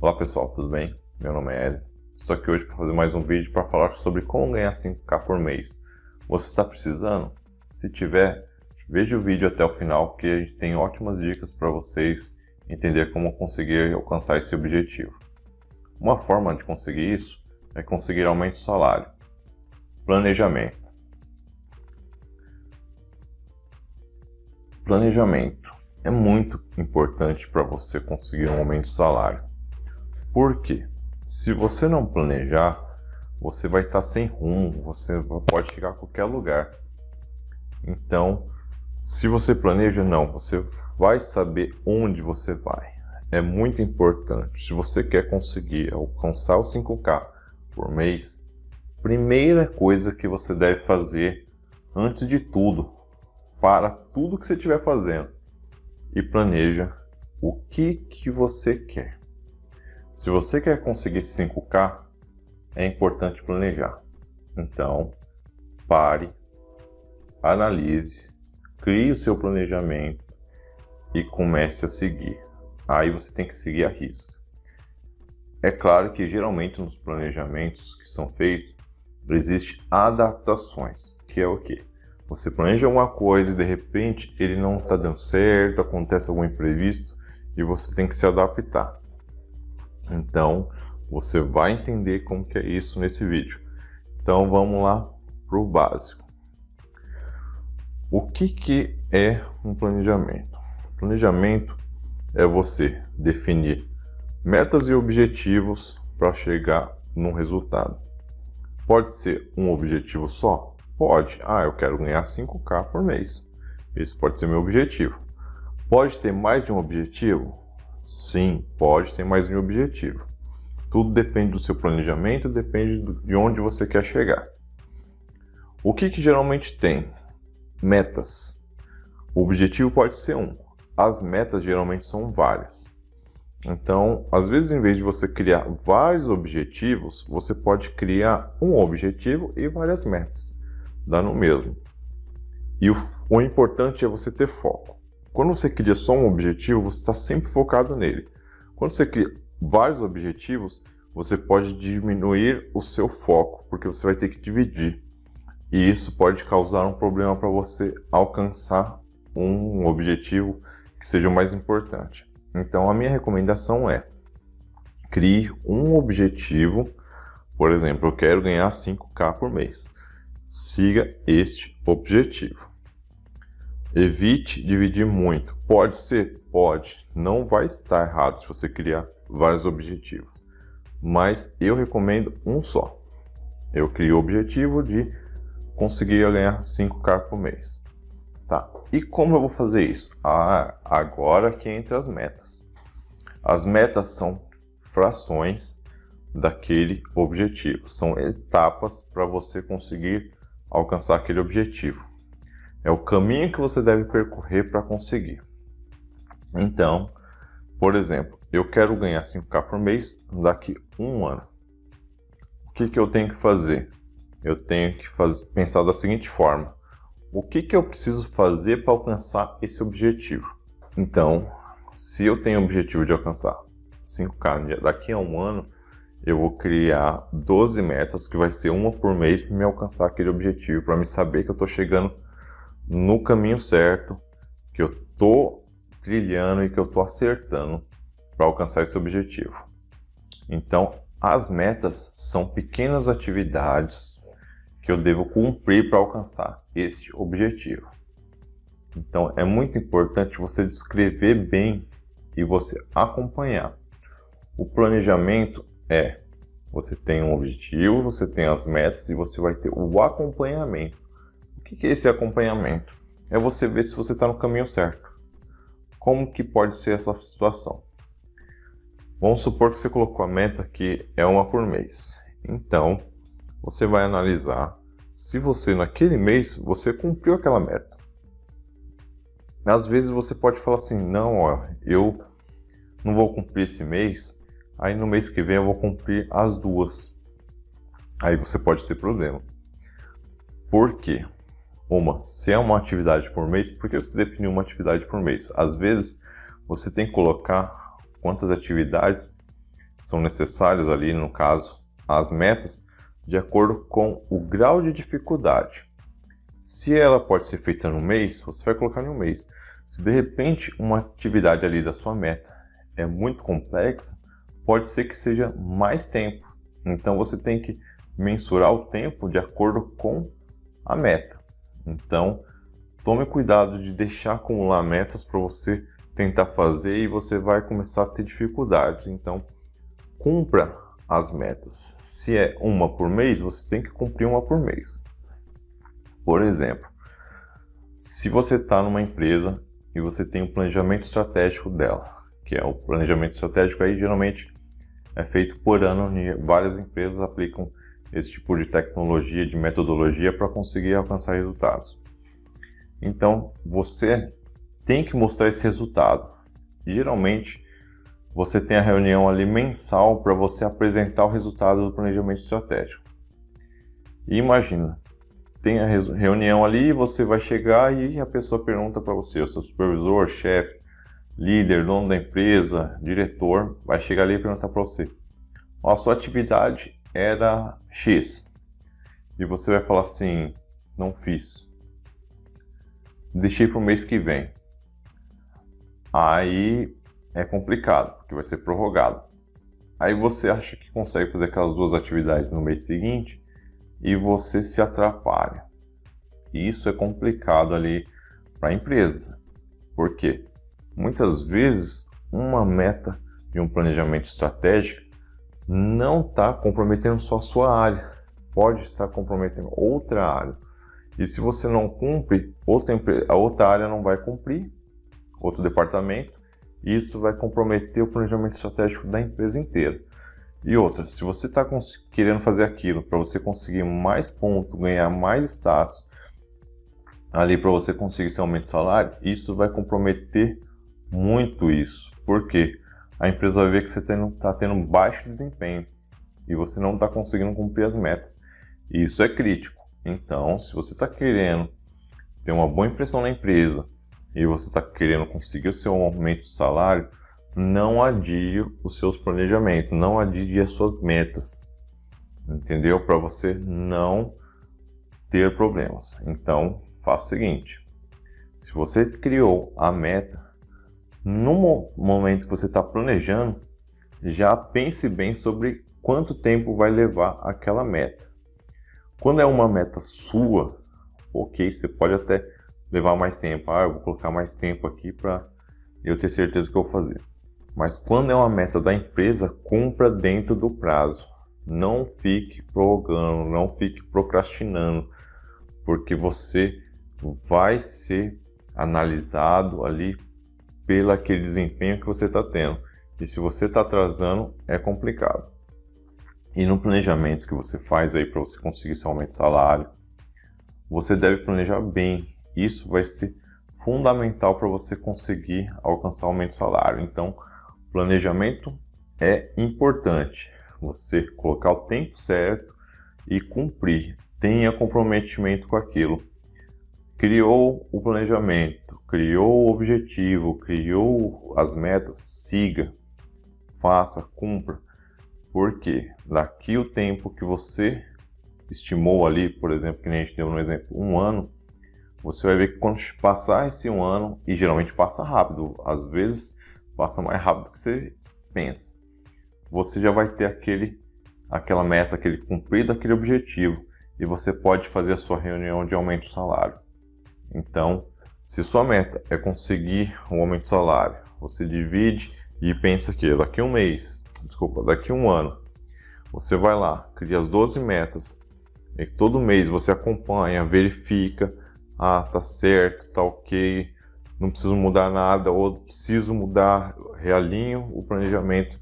Olá pessoal, tudo bem? Meu nome é Ed. Estou aqui hoje para fazer mais um vídeo para falar sobre como ganhar 5K por mês. Você está precisando? Se tiver, veja o vídeo até o final que a gente tem ótimas dicas para vocês entender como conseguir alcançar esse objetivo. Uma forma de conseguir isso é conseguir aumento de salário. Planejamento. Planejamento é muito importante para você conseguir um aumento de salário. Por quê? Se você não planejar, você vai estar sem rumo, você pode chegar a qualquer lugar. Então, se você planeja, você vai saber onde você vai. É muito importante. Se você quer conseguir alcançar os 5K por mês, primeira coisa que você deve fazer, antes de tudo, para tudo que você estiver fazendo, e planeja o que você quer. Se você quer conseguir 5K, é importante planejar. Então, pare, analise, crie o seu planejamento e comece a seguir. Aí você tem que seguir a risca. É claro que geralmente nos planejamentos que são feitos, existem adaptações, que é o quê? Você planeja uma coisa e de repente ele não está dando certo, acontece algum imprevisto e você tem que se adaptar. Então, você vai entender como que é isso nesse vídeo. Então, vamos lá para o básico. O que é um planejamento? Planejamento é você definir metas e objetivos para chegar num resultado. Pode ser um objetivo só? Pode. Eu quero ganhar 5K por mês. Esse pode ser meu objetivo. Pode ter mais de um objetivo? Sim, pode ter mais de um objetivo. Tudo depende do seu planejamento, depende de onde você quer chegar. O que geralmente tem? Metas. O objetivo pode ser um. As metas geralmente são várias. Então, às vezes, em vez de você criar vários objetivos, você pode criar um objetivo e várias metas. Dá no mesmo. E o importante é você ter foco. Quando você cria só um objetivo, você está sempre focado nele. Quando você cria vários objetivos, você pode diminuir o seu foco, porque você vai ter que dividir. E isso pode causar um problema para você alcançar um objetivo que seja o mais importante. Então, a minha recomendação é: crie um objetivo. Por exemplo, eu quero ganhar 5K por mês. Siga este objetivo. Evite dividir muito. Pode ser? Pode. Não vai estar errado se você criar vários objetivos. Mas eu recomendo um só. Eu crio o objetivo de conseguir ganhar 5K por mês. Tá. E como eu vou fazer isso? Agora que entra as metas. As metas são frações daquele objetivo. São etapas para você conseguir alcançar aquele objetivo. É o caminho que você deve percorrer para conseguir. Então, por exemplo, eu quero ganhar 5K por mês daqui a um ano. O que eu tenho que fazer? Eu tenho que pensar da seguinte forma: o que eu preciso fazer para alcançar esse objetivo? Então, se eu tenho o objetivo de alcançar 5K daqui a um ano, eu vou criar 12 metas, que vai ser uma por mês, para me alcançar aquele objetivo, para me saber que eu estou chegando no caminho certo, que eu estou trilhando e que eu estou acertando para alcançar esse objetivo. Então, as metas são pequenas atividades que eu devo cumprir para alcançar esse objetivo. Então, é muito importante você descrever bem e você acompanhar. O planejamento você tem um objetivo, você tem as metas e você vai ter o acompanhamento. O que é esse acompanhamento? É você ver se você está no caminho certo. Como que pode ser essa situação? Vamos supor que você colocou a meta que é uma por mês. Então, você vai analisar se você naquele mês você cumpriu aquela meta. Às vezes você pode falar assim: eu não vou cumprir esse mês, aí no mês que vem eu vou cumprir as duas. Aí você pode ter problema. Por quê? Se é uma atividade por mês, por que você definiu uma atividade por mês? Às vezes, você tem que colocar quantas atividades são necessárias ali, no caso, as metas, de acordo com o grau de dificuldade. Se ela pode ser feita no mês, você vai colocar em um mês. Se de repente uma atividade ali da sua meta é muito complexa, pode ser que seja mais tempo. Então você tem que mensurar o tempo de acordo com a meta. Então tome cuidado de deixar acumular metas para você tentar fazer e você vai começar a ter dificuldades. Então cumpra as metas. Se é uma por mês, você tem que cumprir uma por mês. Por exemplo, se você está numa empresa e você tem um planejamento estratégico dela, que é o planejamento estratégico aí geralmente é feito por ano e várias empresas aplicam esse tipo de tecnologia, de metodologia para conseguir alcançar resultados. Então você tem que mostrar esse resultado. E, geralmente você tem a reunião ali mensal para você apresentar o resultado do planejamento estratégico. E imagina, tem a reunião ali e você vai chegar e a pessoa pergunta para você, o seu supervisor, chefe, líder, dono da empresa, diretor, vai chegar ali e perguntar para você: a sua atividade era X. E você vai falar assim: não fiz. Deixei para o mês que vem. Aí é complicado, porque vai ser prorrogado. Aí você acha que consegue fazer aquelas duas atividades no mês seguinte e você se atrapalha. E isso é complicado ali para a empresa. Por quê? Muitas vezes uma meta de um planejamento estratégico não está comprometendo só a sua área, pode estar comprometendo outra área. E se você não cumpre, a outra área não vai cumprir, outro departamento, e isso vai comprometer o planejamento estratégico da empresa inteira. E outra, se você está querendo fazer aquilo para você conseguir mais pontos, ganhar mais status, ali para você conseguir seu aumento de salário, isso vai comprometer muito isso. Por quê? A empresa vai ver que você está tendo baixo desempenho e você não está conseguindo cumprir as metas. E isso é crítico. Então, se você está querendo ter uma boa impressão na empresa e você está querendo conseguir o seu aumento de salário, não adie os seus planejamentos, não adie as suas metas, entendeu? Para você não ter problemas. Então, faça o seguinte: se você criou a meta, no momento que você está planejando, já pense bem sobre quanto tempo vai levar aquela meta. Quando é uma meta sua, ok, você pode até levar mais tempo. Eu vou colocar mais tempo aqui para eu ter certeza que eu vou fazer. Mas quando é uma meta da empresa, cumpra dentro do prazo. Não fique prorrogando, não fique procrastinando, porque você vai ser analisado ali pelo aquele desempenho que você está tendo. E se você está atrasando, é complicado. E no planejamento que você faz aí para você conseguir seu aumento de salário, você deve planejar bem. Isso vai ser fundamental para você conseguir alcançar o aumento de salário. Então, planejamento é importante. Você colocar o tempo certo e cumprir. Tenha comprometimento com aquilo. Criou o planejamento, criou o objetivo, criou as metas, siga, faça, cumpra. Porque daqui o tempo que você estimou ali, por exemplo, que nem a gente deu no exemplo, 1 ano, você vai ver que quando passar esse 1 ano, e geralmente passa rápido, às vezes passa mais rápido do que você pensa, você já vai ter aquela meta, aquele cumprido, aquele objetivo, e você pode fazer a sua reunião de aumento de salário. Então, se sua meta é conseguir um aumento de salário, você divide e pensa que daqui a 1 ano, você vai lá, cria as 12 metas, e todo mês você acompanha, verifica, tá certo, tá ok, não preciso mudar nada, ou preciso mudar, realinho o planejamento,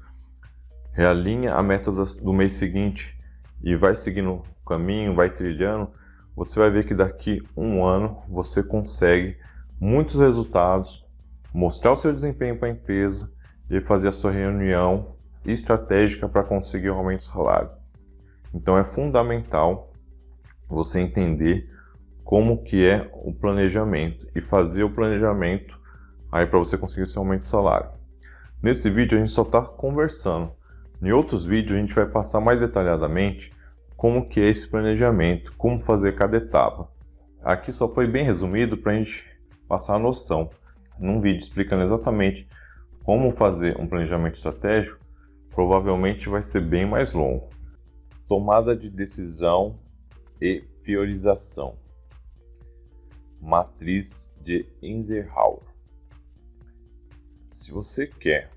realinha a meta do mês seguinte e vai seguindo o caminho, vai trilhando, você vai ver que daqui 1 ano você consegue muitos resultados, mostrar o seu desempenho para a empresa e fazer a sua reunião estratégica para conseguir o aumento de salário. Então é fundamental você entender como que é o planejamento e fazer o planejamento aí para você conseguir seu aumento de salário. Nesse vídeo a gente só está conversando, Em outros vídeos a gente vai passar mais detalhadamente como que é esse planejamento, como fazer cada etapa. Aqui só foi bem resumido para a gente passar a noção. Num vídeo explicando exatamente como fazer um planejamento estratégico, provavelmente vai ser bem mais longo. Tomada de decisão e priorização. Matriz de Eisenhower. Se você quer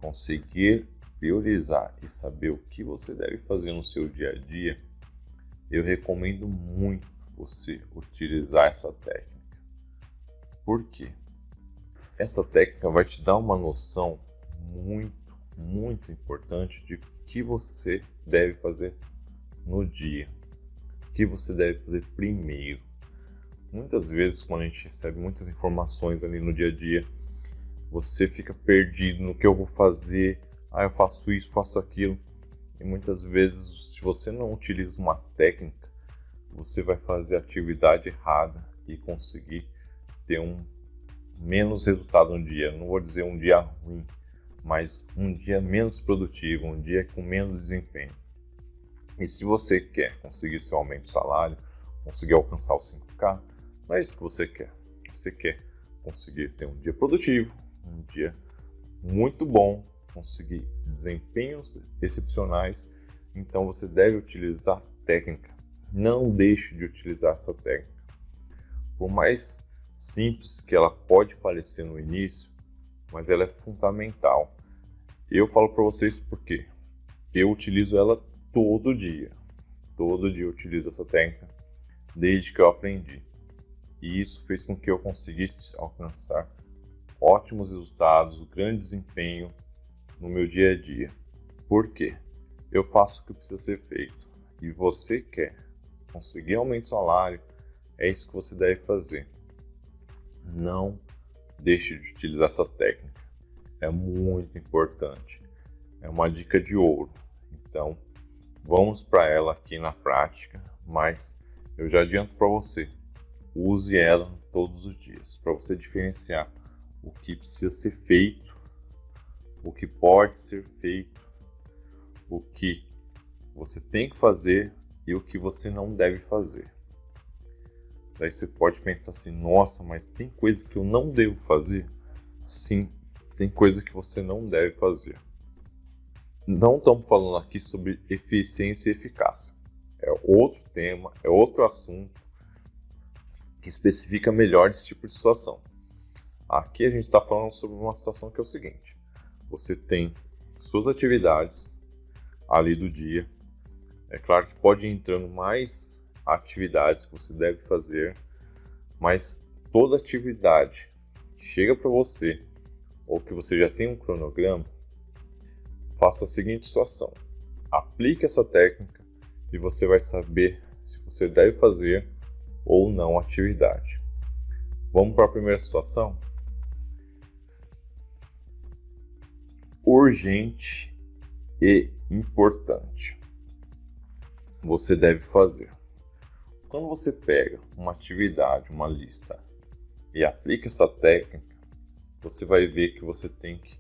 conseguir priorizar e saber o que você deve fazer no seu dia a dia, eu recomendo muito você utilizar essa técnica. Por quê? Essa técnica vai te dar uma noção muito importante de o que você deve fazer no dia, o que você deve fazer primeiro. Muitas vezes, quando a gente recebe muitas informações ali no dia a dia, você fica perdido no que eu vou fazer, eu faço isso, faço aquilo. E muitas vezes, se você não utiliza uma técnica, você vai fazer a atividade errada e conseguir ter um menos resultado no dia. Não vou dizer um dia ruim, mas um dia menos produtivo, um dia com menos desempenho. E se você quer conseguir seu aumento de salário, conseguir alcançar os 5K, não é isso que você quer. Você quer conseguir ter um dia produtivo, um dia muito bom, conseguir desempenhos excepcionais. Então você deve utilizar técnica. Não deixe de utilizar essa técnica. Por mais simples que ela pode parecer no início, mas ela é fundamental. Eu falo para vocês porque eu utilizo ela todo dia. Todo dia eu utilizo essa técnica desde que eu aprendi. E isso fez com que eu conseguisse alcançar ótimos resultados, grande desempenho no meu dia a dia. Por quê? Eu faço o que precisa ser feito. E você quer conseguir aumento de salário, é isso que você deve fazer. Não deixe de utilizar essa técnica. É muito importante. É uma dica de ouro. Então, vamos para ela aqui na prática, mas eu já adianto para você. Use ela todos os dias para você diferenciar o que precisa ser feito, o que pode ser feito, o que você tem que fazer e o que você não deve fazer. Daí você pode pensar assim, nossa, mas tem coisa que eu não devo fazer? Sim, tem coisa que você não deve fazer. Não estamos falando aqui sobre eficiência e eficácia. É outro tema, é outro assunto que especifica melhor esse tipo de situação. Aqui a gente está falando sobre uma situação que é o seguinte: você tem suas atividades ali do dia. É claro que pode ir entrando mais atividades que você deve fazer, mas toda atividade que chega para você ou que você já tem um cronograma, faça a seguinte situação: aplique essa técnica e você vai saber se você deve fazer ou não a atividade. Vamos para a primeira situação? Urgente e importante. Você deve fazer. Quando você pega uma atividade, uma lista, e aplica essa técnica, você vai ver que você tem que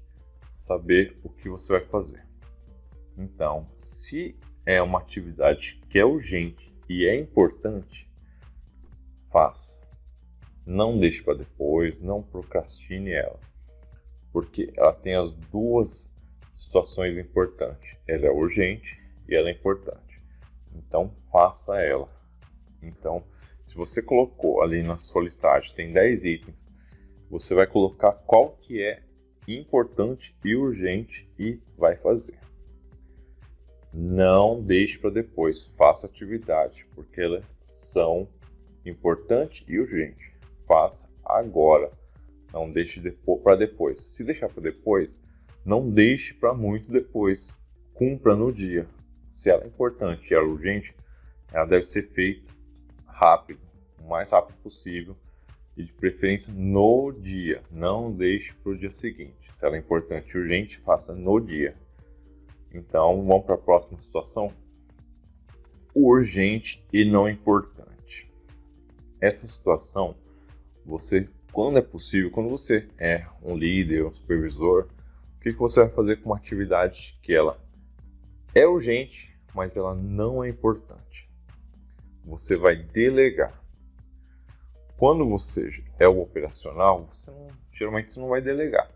saber o que você vai fazer. Então, se é uma atividade que é urgente e é importante, faça. Não deixe para depois, não procrastine ela, porque ela tem as duas situações importantes. Ela é urgente e ela é importante. Então, faça ela. Então, se você colocou ali na sua listagem, tem 10 itens, você vai colocar qual que é importante e urgente e vai fazer. Não deixe para depois, faça atividade, porque elas são importante e urgente. Faça agora, não deixe para depois. Se deixar para depois, não deixe para muito depois. Cumpra no dia. Se ela é importante e ela é urgente, ela deve ser feita rápido, o mais rápido possível e de preferência no dia. Não deixe para o dia seguinte. Se ela é importante e urgente, faça no dia. Então, vamos para a próxima situação. O urgente e não importante. Essa situação, você, quando é possível, quando você é um líder, um supervisor, o que você vai fazer com uma atividade que ela é urgente, mas ela não é importante. Você vai delegar. Quando você é o operacional, geralmente você não vai delegar.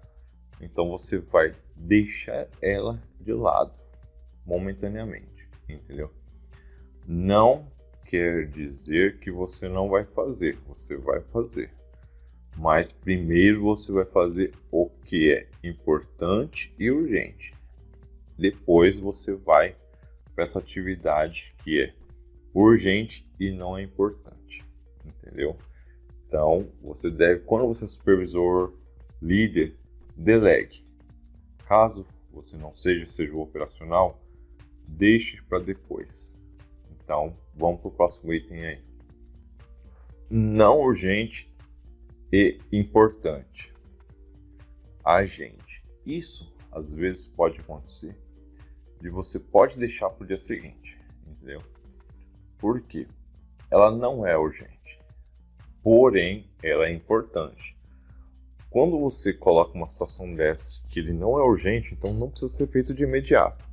Então você vai deixar ela de lado momentaneamente, entendeu? Não quer dizer que você não vai fazer, você vai fazer. Mas primeiro você vai fazer o que é importante e urgente. Depois você vai para essa atividade que é urgente e não é importante, entendeu? Então, você deve, quando você é supervisor, líder, delegue. Caso você não seja o operacional, deixe para depois. Então, vamos para o próximo item aí. Não urgente e importante. Agende. Isso, às vezes, pode acontecer e você pode deixar para o dia seguinte, entendeu? Por quê? Ela não é urgente, porém, ela é importante. Quando você coloca uma situação dessa que ele não é urgente, então não precisa ser feito de imediato.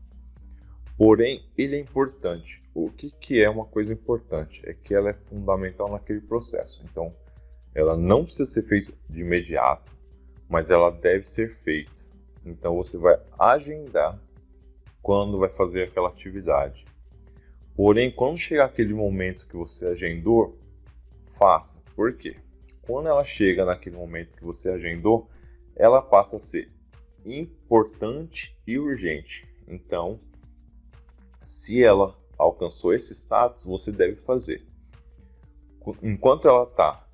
Porém, ele é importante. O que é uma coisa importante? É que ela é fundamental naquele processo. Então, ela não precisa ser feita de imediato, mas ela deve ser feita. Então, você vai agendar quando vai fazer aquela atividade. Porém, quando chegar aquele momento que você agendou, faça. Por quê? Quando ela chega naquele momento que você agendou, ela passa a ser importante e urgente. Então, se ela alcançou esse status, você deve fazer. Enquanto ela está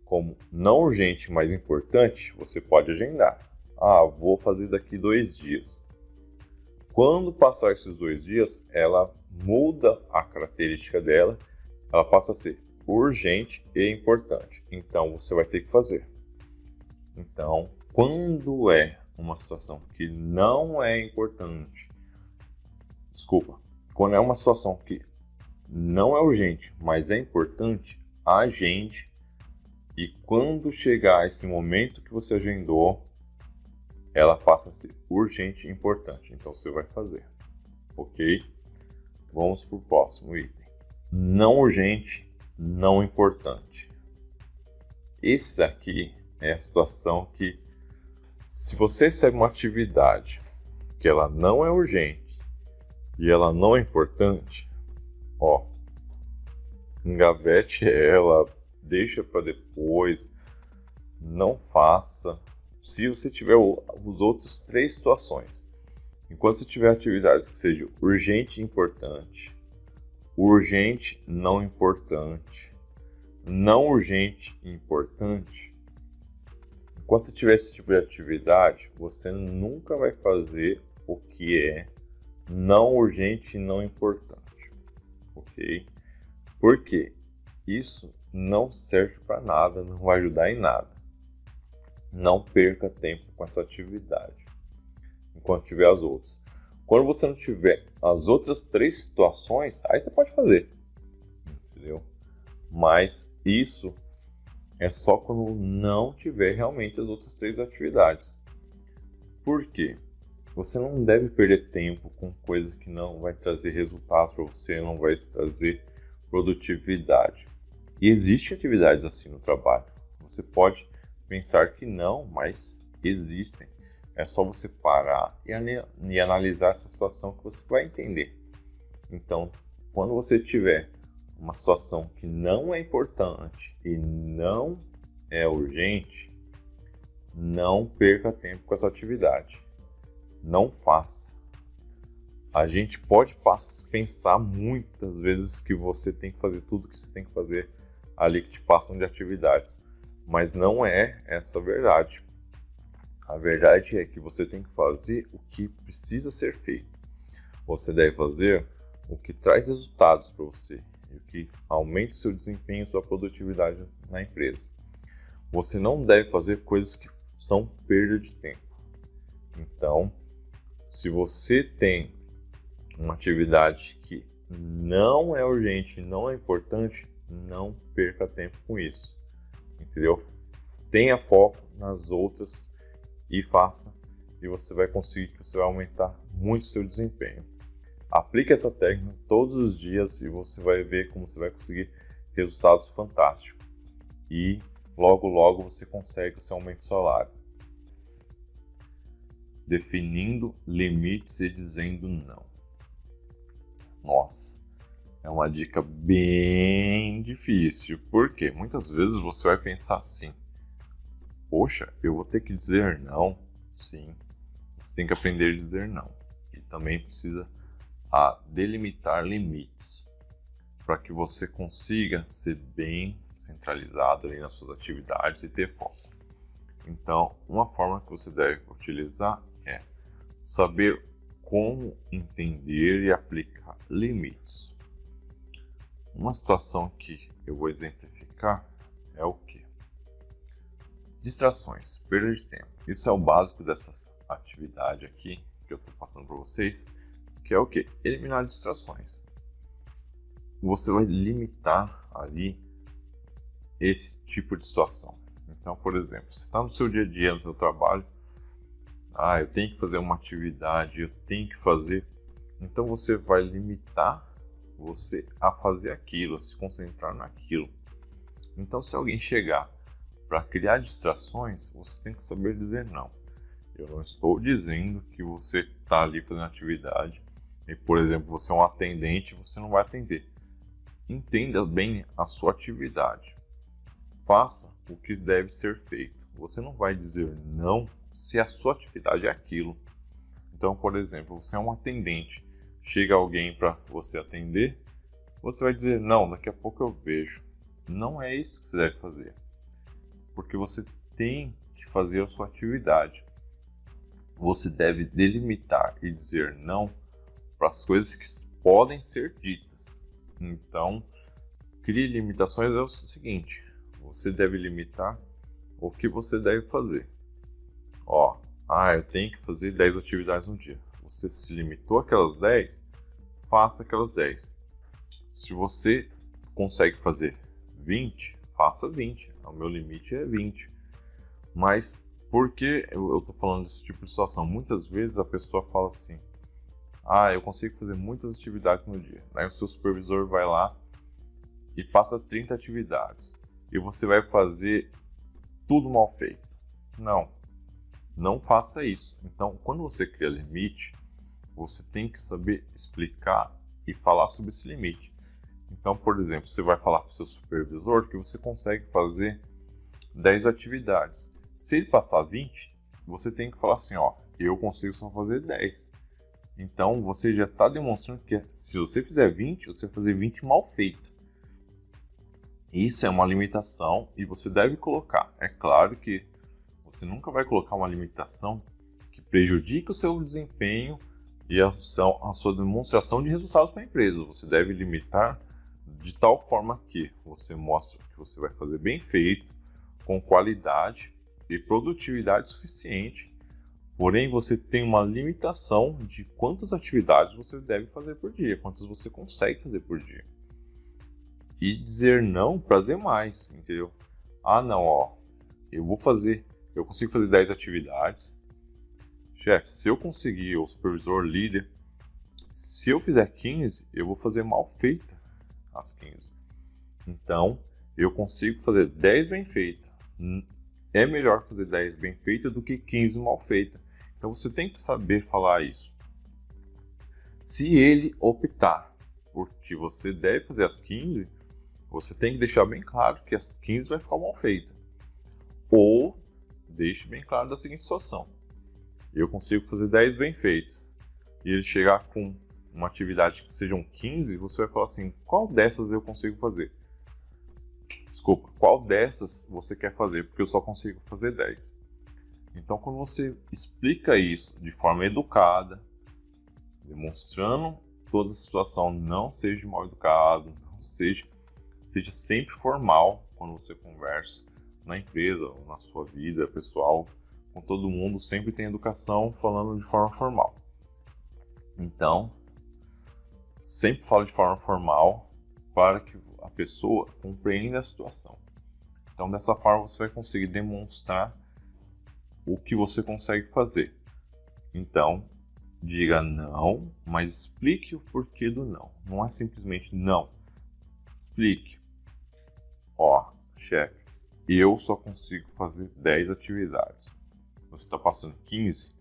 como não urgente, mas importante, você pode agendar. Vou fazer daqui 2 dias. Quando passar esses 2 dias, ela muda a característica dela, ela passa a ser urgente e importante. Então, você vai ter que fazer. Então, quando é uma situação que não é importante, quando é uma situação que não é urgente, mas é importante, agende. E quando chegar esse momento que você agendou, ela passa a ser urgente e importante. Então você vai fazer. Ok? Vamos para o próximo item. Não urgente, não importante. Esse daqui é a situação que, se você recebe uma atividade que ela não é urgente e ela não é importante, engavete ela, deixa para depois, não faça. Se você tiver os outros 3 situações, enquanto você tiver atividades que sejam urgente e importante, urgente, não importante, não urgente e importante, enquanto você tiver esse tipo de atividade, você nunca vai fazer o que é não urgente e não importante, ok? Porque isso não serve para nada, não vai ajudar em nada. Não perca tempo com essa atividade, enquanto tiver as outras. Quando você não tiver as outras 3 situações, aí você pode fazer, entendeu? Mas isso é só quando não tiver realmente as outras 3 atividades. Por quê? Você não deve perder tempo com coisa que não vai trazer resultados para você, não vai trazer produtividade. E existem atividades assim no trabalho. Você pode pensar que não, mas existem. É só você parar e analisar essa situação que você vai entender. Então, quando você tiver uma situação que não é importante e não é urgente, não perca tempo com essa atividade. Não faça. A gente pode pensar muitas vezes que você tem que fazer tudo que você tem que fazer ali que te passam de atividades. Mas não é essa a verdade. A verdade é que você tem que fazer o que precisa ser feito. Você deve fazer o que traz resultados para você e o que aumenta o seu desempenho e sua produtividade na empresa. Você não deve fazer coisas que são perda de tempo. Então, se você tem uma atividade que não é urgente, não é importante, não perca tempo com isso, entendeu? Tenha foco nas outras e faça, e você vai conseguir, você vai aumentar muito o seu desempenho. Aplique essa técnica todos os dias e você vai ver como você vai conseguir resultados fantásticos. E logo, logo você consegue o seu aumento de salário. Definindo limites e dizendo não. Nossa, é uma dica bem difícil. Porque muitas vezes você vai pensar assim: poxa, eu vou ter que dizer não? Sim, você tem que aprender a dizer não. E também precisa delimitar limites para que você consiga ser bem centralizado ali nas suas atividades e ter foco. Então, uma forma que você deve utilizar é saber como entender e aplicar limites. Uma situação que eu vou exemplificar é o quê? Distrações, perda de tempo. Isso é o básico dessa atividade aqui que eu estou passando para vocês, que é o quê? Eliminar distrações. Você vai limitar ali esse tipo de situação. Então, por exemplo, você está no seu dia a dia, no seu trabalho, eu tenho que fazer uma atividade, eu tenho que fazer. Então você vai limitar você a fazer aquilo, a se concentrar naquilo. Então, se alguém chegar para criar distrações, você tem que saber dizer não. Eu não estou dizendo que você está ali fazendo atividade e, por exemplo, você é um atendente e você não vai atender. Entenda bem a sua atividade. Faça o que deve ser feito. Você não vai dizer não se a sua atividade é aquilo. Então, por exemplo, você é um atendente, chega alguém para você atender, você vai dizer, não, daqui a pouco eu vejo. Não é isso que você deve fazer. Porque você tem que fazer a sua atividade. Você deve delimitar e dizer não para as coisas que podem ser ditas. Então, crie limitações é o seguinte, você deve limitar o que você deve fazer. Eu tenho que fazer 10 atividades no dia. Você se limitou àquelas 10, faça aquelas 10. Se você consegue fazer 20, faça 20. O meu limite é 20. Mas por que eu estou falando desse tipo de situação? Muitas vezes a pessoa fala assim, eu consigo fazer muitas atividades no dia. Aí o seu supervisor vai lá e passa 30 atividades. E você vai fazer tudo mal feito. Não faça isso. Então, quando você cria limite, você tem que saber explicar e falar sobre esse limite. Então, por exemplo, você vai falar para o seu supervisor que você consegue fazer 10 atividades. Se ele passar 20, você tem que falar assim, eu consigo só fazer 10. Então, você já está demonstrando que se você fizer 20, você vai fazer 20 mal feito. Isso é uma limitação e você deve colocar. É claro que você nunca vai colocar uma limitação que prejudique o seu desempenho e a sua demonstração de resultados para a empresa. Você deve limitar de tal forma que você mostre que você vai fazer bem feito, com qualidade e produtividade suficiente. Porém, você tem uma limitação de quantas atividades você deve fazer por dia, quantas você consegue fazer por dia. E dizer não para as demais, entendeu? Eu consigo fazer 10 atividades. Chefe, se eu conseguir, o supervisor, líder, se eu fizer 15, eu vou fazer mal feita as 15. Então, eu consigo fazer 10 bem feitas. É melhor fazer 10 bem feitas do que 15 mal feitas. Então, você tem que saber falar isso. Se ele optar porque você deve fazer as 15, você tem que deixar bem claro que as 15 vai ficar mal feita. Ou deixe bem claro da seguinte situação. Eu consigo fazer 10 bem feitos. E ele chegar com uma atividade que sejam 15, você vai falar assim, qual dessas eu consigo fazer? Desculpa, qual dessas você quer fazer? Porque eu só consigo fazer 10. Então, quando você explica isso de forma educada, demonstrando toda a situação, não seja mal educado, não seja sempre formal quando você conversa na empresa ou na sua vida pessoal, com todo mundo, sempre tem educação falando de forma formal. Então, sempre fala de forma formal para que a pessoa compreenda a situação. Então, dessa forma, você vai conseguir demonstrar o que você consegue fazer. Então, Diga não, mas explique o porquê do não. Não é simplesmente não. Explique. Ó, chefe, eu só consigo fazer 10 atividades. Você está passando 15,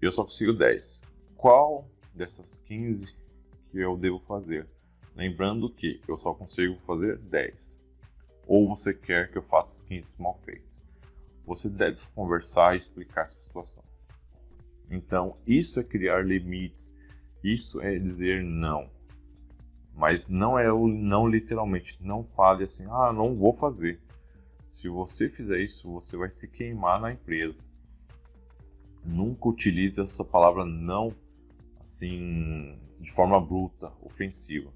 eu só consigo 10. Qual dessas 15 que eu devo fazer? Lembrando que eu só consigo fazer 10. Ou você quer que eu faça as 15 mal feitas? Você deve conversar e explicar essa situação. Então, isso é criar limites, isso é dizer não. Mas não é o não literalmente, não fale assim, não vou fazer. Se você fizer isso, você vai se queimar na empresa. Nunca utilize essa palavra não assim de forma bruta, ofensiva.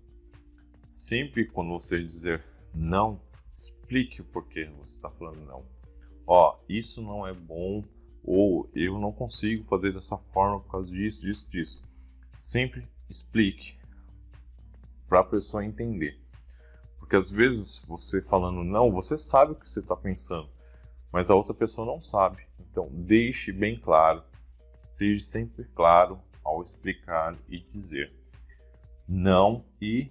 Sempre quando você dizer não, explique o porquê você está falando não. Isso não é bom, ou eu não consigo fazer dessa forma por causa disso, disso, disso. Sempre explique para a pessoa entender. Porque às vezes você falando não, você sabe o que você está pensando, mas a outra pessoa não sabe. Então deixe bem claro, seja sempre claro ao explicar e dizer não e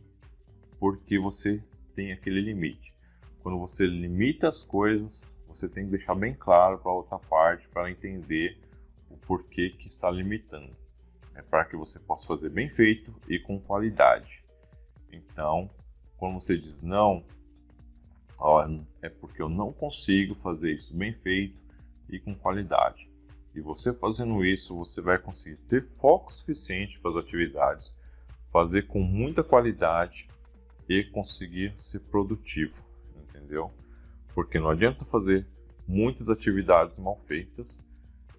porque você tem aquele limite. Quando você limita as coisas, você tem que deixar bem claro para a outra parte, para ela entender o porquê que está limitando. É para que você possa fazer bem feito e com qualidade. Então, quando você diz não, é porque eu não consigo fazer isso bem feito e com qualidade. E você fazendo isso, você vai conseguir ter foco suficiente para as atividades, fazer com muita qualidade e conseguir ser produtivo, entendeu? Porque não adianta fazer muitas atividades mal feitas,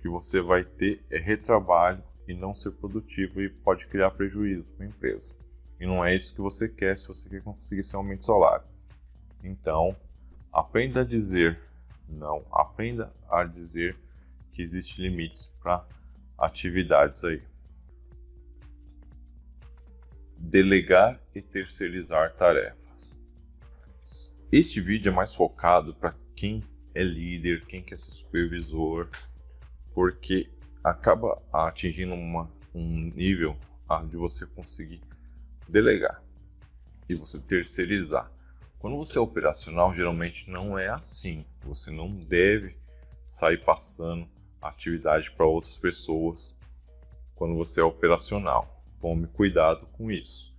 que você vai ter retrabalho e não ser produtivo e pode criar prejuízo para a empresa. E não é isso que você quer se você quer conseguir seu aumento de salário. Então, aprenda a dizer não, aprenda a dizer que existem limites para atividades aí. Delegar e terceirizar tarefas. Este vídeo é mais focado para quem é líder, quem quer ser supervisor, porque acaba atingindo um nível de você conseguir delegar e você terceirizar. Quando você é operacional, geralmente não é assim. Você não deve sair passando atividade para outras pessoas quando você é operacional. Tome cuidado com isso.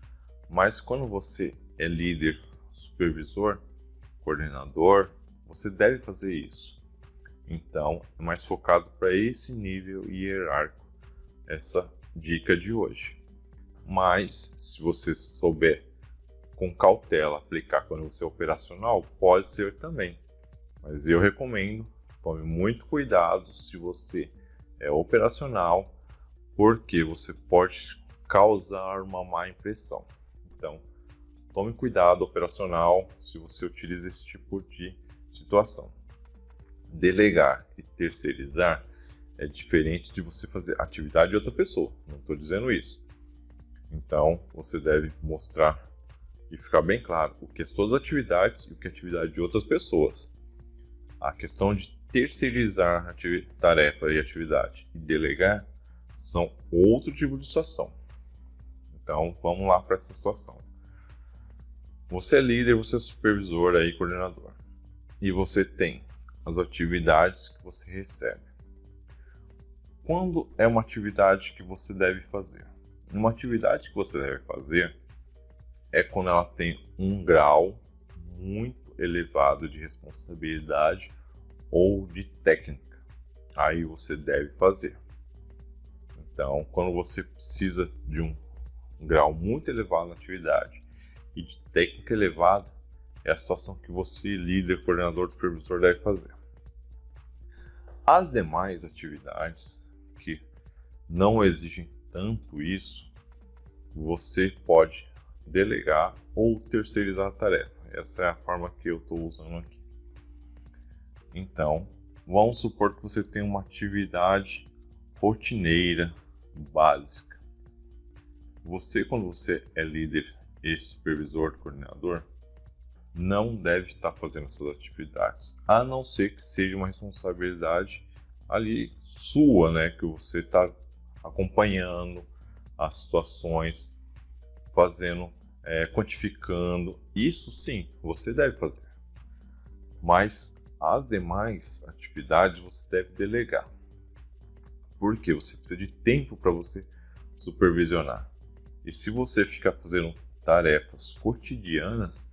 Mas quando você é líder, supervisor, coordenador, você deve fazer isso. Então, é mais focado para esse nível hierárquico, essa dica de hoje. Mas, se você souber com cautela aplicar quando você é operacional, pode ser também. Mas eu recomendo, tome muito cuidado se você é operacional, porque você pode causar uma má impressão. Então, tome cuidado operacional se você utiliza esse tipo de situação. Delegar e terceirizar é diferente de você fazer atividade de outra pessoa. Não estou dizendo isso. Então, você deve mostrar e ficar bem claro o que é suas atividades e o que é atividade de outras pessoas. A questão de terceirizar tarefa e atividade e delegar são outro tipo de situação. Então, vamos lá para essa situação. Você é líder, você é supervisor aí, coordenador. E você tem as atividades que você recebe. Quando é uma atividade que você deve fazer? Uma atividade que você deve fazer é quando ela tem um grau muito elevado de responsabilidade ou de técnica. Aí você deve fazer. Então, quando você precisa de um grau muito elevado na atividade e de técnica elevada, é a situação que você, líder, coordenador, supervisor, deve fazer. As demais atividades que não exigem tanto isso, você pode delegar ou terceirizar a tarefa. Essa é a forma que eu estou usando aqui. Então, vamos supor que você tem uma atividade rotineira, básica. Você, quando você é líder e supervisor, coordenador, não deve estar fazendo essas atividades, a não ser que seja uma responsabilidade ali sua, né, que você está acompanhando as situações, fazendo, quantificando. Isso sim, você deve fazer. Mas as demais atividades você deve delegar. Porque você precisa de tempo para você supervisionar. E se você ficar fazendo tarefas cotidianas,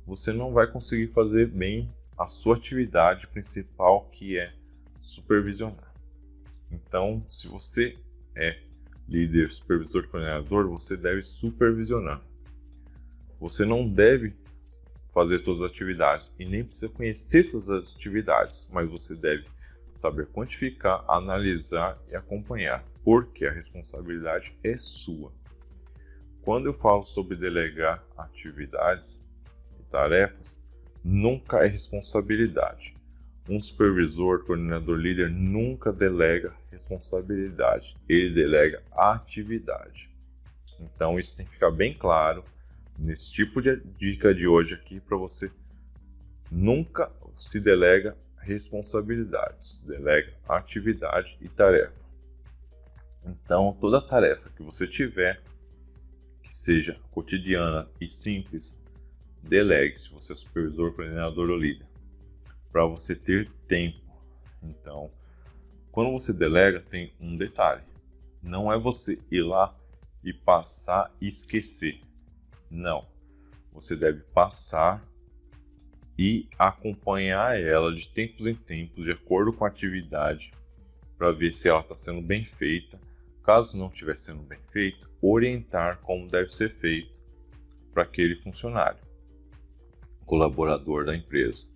você não vai conseguir fazer bem a sua atividade principal, que é supervisionar. Então, se você é líder, supervisor, coordenador, você deve supervisionar. Você não deve fazer todas as atividades e nem precisa conhecer todas as atividades, mas você deve saber quantificar, analisar e acompanhar, porque a responsabilidade é sua. Quando eu falo sobre delegar atividades e tarefas, nunca é responsabilidade. Um supervisor, coordenador, líder nunca delega responsabilidade, ele delega atividade. Então isso tem que ficar bem claro nesse tipo de dica de hoje aqui, para você. Nunca se delega responsabilidades, delega atividade e tarefa. Então toda tarefa que você tiver, que seja cotidiana e simples, delegue, se você é supervisor, coordenador ou líder, para você ter tempo. Então, quando você delega, tem um detalhe: não é você ir lá e passar e esquecer. Não, você deve passar e acompanhar ela de tempos em tempos, de acordo com a atividade, para ver se ela está sendo bem feita. Caso não estiver sendo bem feita, orientar como deve ser feito para aquele funcionário, colaborador da empresa,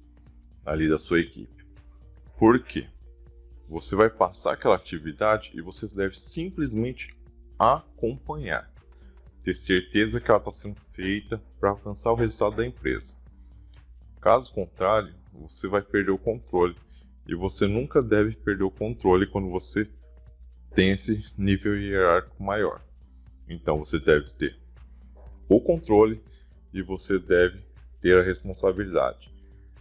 ali da sua equipe. Por quê? Você vai passar aquela atividade e você deve simplesmente acompanhar, ter certeza que ela está sendo feita para alcançar o resultado da empresa. Caso contrário, você vai perder o controle, e você nunca deve perder o controle quando você tem esse nível hierárquico maior. Então você deve ter o controle e você deve ter a responsabilidade.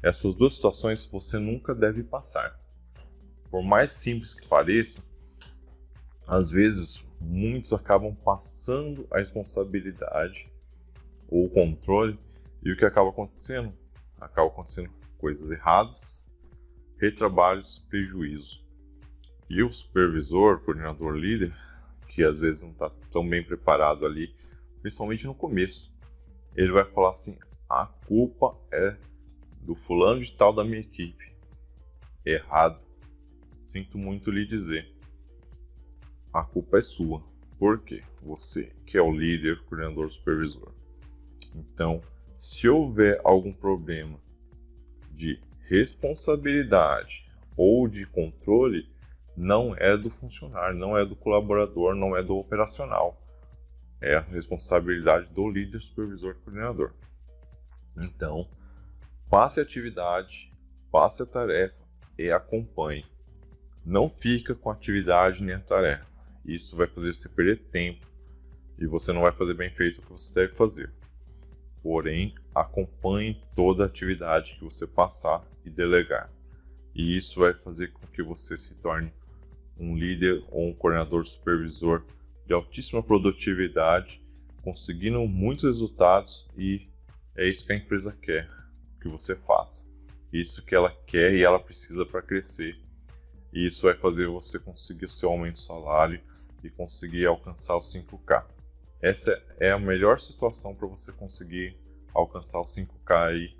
Essas duas situações você nunca deve passar. Por mais simples que pareça, às vezes muitos acabam passando a responsabilidade ou o controle, e o que acaba acontecendo? Acaba acontecendo coisas erradas, retrabalhos, prejuízo. E o supervisor, coordenador, líder, que às vezes não está tão bem preparado ali, principalmente no começo, ele vai falar assim: a culpa é do fulano de tal da minha equipe. Errado. Sinto muito lhe dizer. A culpa é sua. Por quê? Você que é o líder, coordenador, supervisor. Então, se houver algum problema de responsabilidade ou de controle, não é do funcionário, não é do colaborador, não é do operacional. É a responsabilidade do líder, supervisor, coordenador. Então, passe a atividade, passe a tarefa e acompanhe. Não fica com a atividade nem a tarefa. Isso vai fazer você perder tempo e você não vai fazer bem feito o que você deve fazer. Porém, acompanhe toda a atividade que você passar e delegar. E isso vai fazer com que você se torne um líder ou um coordenador supervisor de altíssima produtividade, conseguindo muitos resultados, e é isso que a empresa quer que você faça. Isso que ela quer e ela precisa para crescer. E isso vai fazer você conseguir o seu aumento de salário e conseguir alcançar os 5K. Essa é a melhor situação para você conseguir alcançar os 5K aí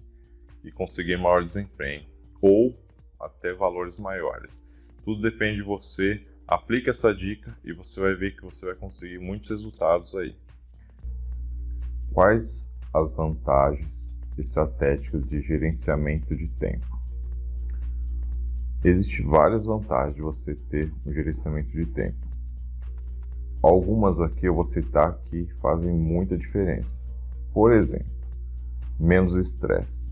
e conseguir maior desempenho, ou até valores maiores. Tudo depende de você. Aplique essa dica e você vai ver que você vai conseguir muitos resultados aí. Quais as vantagens estratégicas de gerenciamento de tempo? Existem várias vantagens de você ter um gerenciamento de tempo. Algumas aqui eu vou citar que fazem muita diferença. Por exemplo, menos estresse.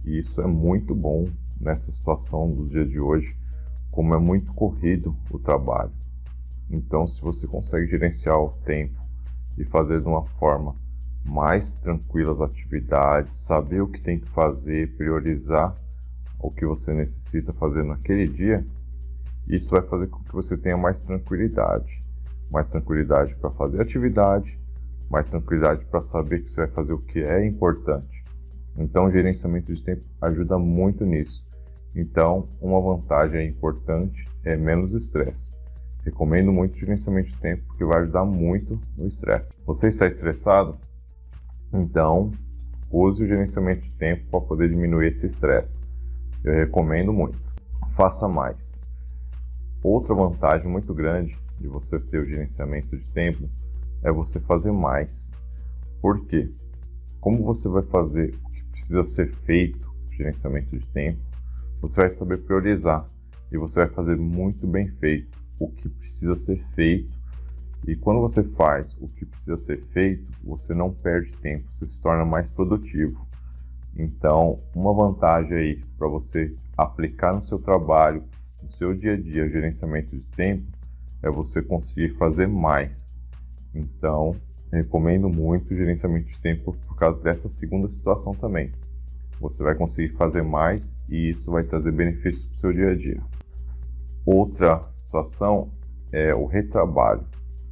E isso é muito bom nessa situação dos dias de hoje, como é muito corrido o trabalho. Então, se você consegue gerenciar o tempo e fazer de uma forma mais tranquila as atividades, saber o que tem que fazer, priorizar o que você necessita fazer naquele dia, isso vai fazer com que você tenha mais tranquilidade. mais tranquilidade para fazer a atividade, mais tranquilidade para saber que você vai fazer o que é importante. Então, o gerenciamento de tempo ajuda muito nisso. Então, uma vantagem importante é menos estresse. Recomendo muito o gerenciamento de tempo, porque vai ajudar muito no estresse. Você está estressado? Então, use o gerenciamento de tempo para poder diminuir esse estresse. Eu recomendo muito. Faça mais. Outra vantagem muito grande de você ter o gerenciamento de tempo é você fazer mais. Por quê? Como você vai fazer o que precisa ser feito, o gerenciamento de tempo, você vai saber priorizar e você vai fazer muito bem feito o que precisa ser feito. E quando você faz o que precisa ser feito, você não perde tempo, você se torna mais produtivo. Então, uma vantagem aí para você aplicar no seu trabalho, no seu dia a dia, o gerenciamento de tempo, é você conseguir fazer mais. Então, recomendo muito o gerenciamento de tempo por causa dessa segunda situação também. Você vai conseguir fazer mais e isso vai trazer benefícios para o seu dia a dia. Outra situação é o retrabalho.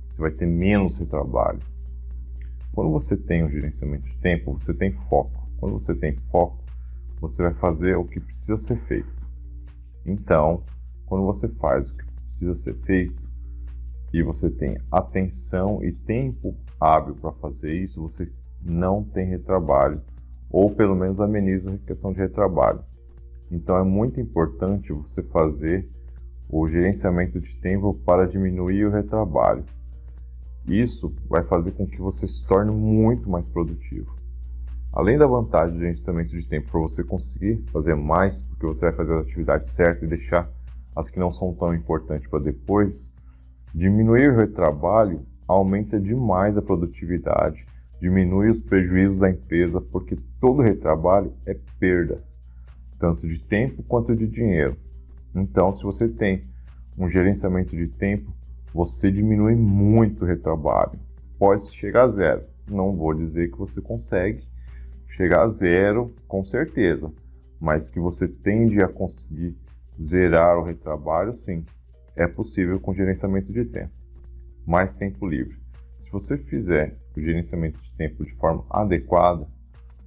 Você vai ter menos retrabalho. Quando você tem um gerenciamento de tempo, você tem foco. Quando você tem foco, você vai fazer o que precisa ser feito. Então, quando você faz o que precisa ser feito e você tem atenção e tempo hábil para fazer isso, você não tem retrabalho, ou pelo menos ameniza a questão de retrabalho. Então, é muito importante você fazer o gerenciamento de tempo para diminuir o retrabalho. Isso vai fazer com que você se torne muito mais produtivo. Além da vantagem do gerenciamento de tempo para você conseguir fazer mais, porque você vai fazer as atividades certas e deixar as que não são tão importantes para depois, diminuir o retrabalho aumenta demais a produtividade, diminui os prejuízos da empresa, porque todo retrabalho é perda, tanto de tempo quanto de dinheiro. Então, se você tem um gerenciamento de tempo, você diminui muito o retrabalho. Pode chegar a zero. Não vou dizer que você consegue chegar a zero com certeza, mas que você tende a conseguir zerar o retrabalho, sim. É possível com gerenciamento de tempo. Mais tempo livre. Se você fizer o gerenciamento de tempo de forma adequada,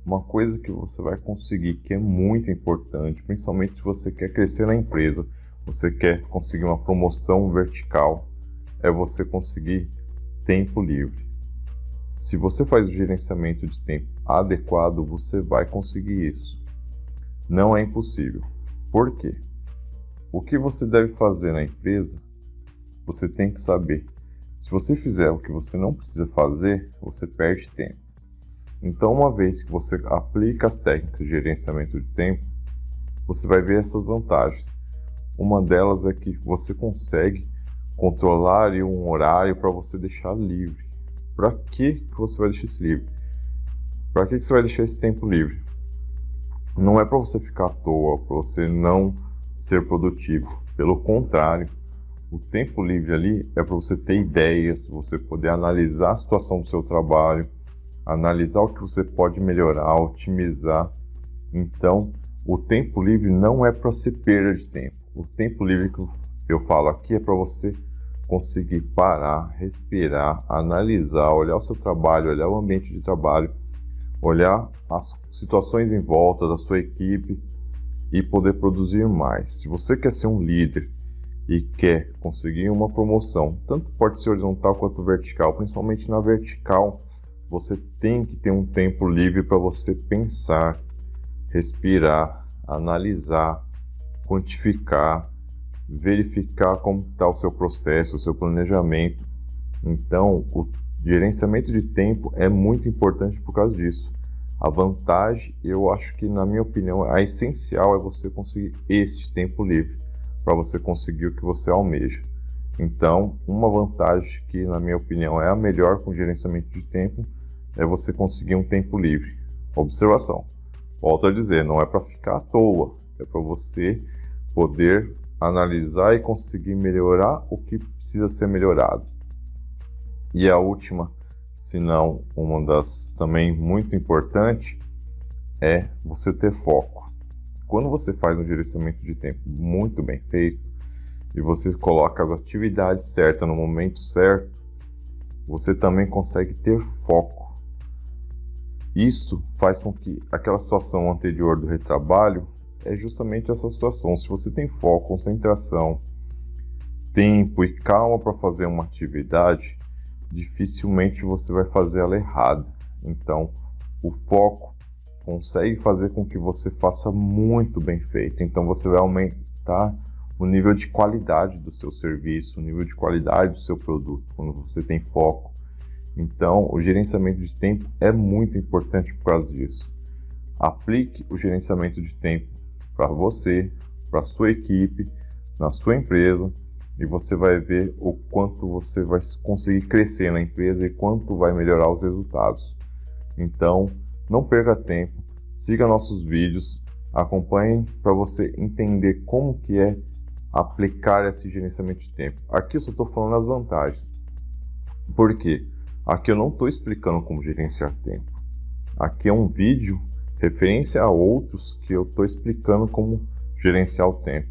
uma coisa que você vai conseguir, que é muito importante, principalmente se você quer crescer na empresa, você quer conseguir uma promoção vertical, é você conseguir tempo livre. Se você faz o gerenciamento de tempo adequado, você vai conseguir isso. Não é impossível. Por quê? O que você deve fazer na empresa, você tem que saber. Se você fizer o que você não precisa fazer, você perde tempo. Então, uma vez que você aplica as técnicas de gerenciamento de tempo, você vai ver essas vantagens. Uma delas é que você consegue controlar um horário para você deixar livre. Para que você vai deixar isso livre? Para que você vai deixar esse tempo livre? Não é para você ficar à toa, para você não ser produtivo. Pelo contrário, o tempo livre ali é para você ter ideias, você poder analisar a situação do seu trabalho, analisar o que você pode melhorar, otimizar. Então, o tempo livre não é para ser perda de tempo. O tempo livre que eu falo aqui é para você conseguir parar, respirar, analisar, olhar o seu trabalho, olhar o ambiente de trabalho, olhar as situações em volta da sua equipe e poder produzir mais. Se você quer ser um líder e quer conseguir uma promoção, tanto pode ser horizontal quanto vertical, principalmente na vertical, você tem que ter um tempo livre para você pensar, respirar, analisar, quantificar, verificar como está o seu processo, o seu planejamento. Então, o gerenciamento de tempo é muito importante por causa disso. A vantagem, eu acho que, na minha opinião, a essencial é você conseguir esse tempo livre para você conseguir o que você almeja. Então, uma vantagem que, na minha opinião, é a melhor com gerenciamento de tempo é você conseguir um tempo livre. Observação. Volto a dizer, não é para ficar à toa, é para você poder analisar e conseguir melhorar o que precisa ser melhorado. E a última, se não uma das também muito importante, é você ter foco. Quando você faz um gerenciamento de tempo muito bem feito e você coloca as atividades certas no momento certo, você também consegue ter foco. Isto faz com que aquela situação anterior do retrabalho é justamente essa situação. Se você tem foco, concentração, tempo e calma para fazer uma atividade, dificilmente você vai fazer ela errada. Então, o foco consegue fazer com que você faça muito bem feito. Então, você vai aumentar o nível de qualidade do seu serviço, o nível de qualidade do seu produto, quando você tem foco. Então, o gerenciamento de tempo é muito importante por causa disso. Aplique o gerenciamento de tempo para você, para a sua equipe, na sua empresa, e você vai ver o quanto você vai conseguir crescer na empresa e quanto vai melhorar os resultados. Então, não perca tempo, siga nossos vídeos, acompanhe para você entender como que é aplicar esse gerenciamento de tempo. Aqui eu só estou falando as vantagens. Por quê? Aqui eu não estou explicando como gerenciar tempo. Aqui é um vídeo referência a outros que eu estou explicando como gerenciar o tempo.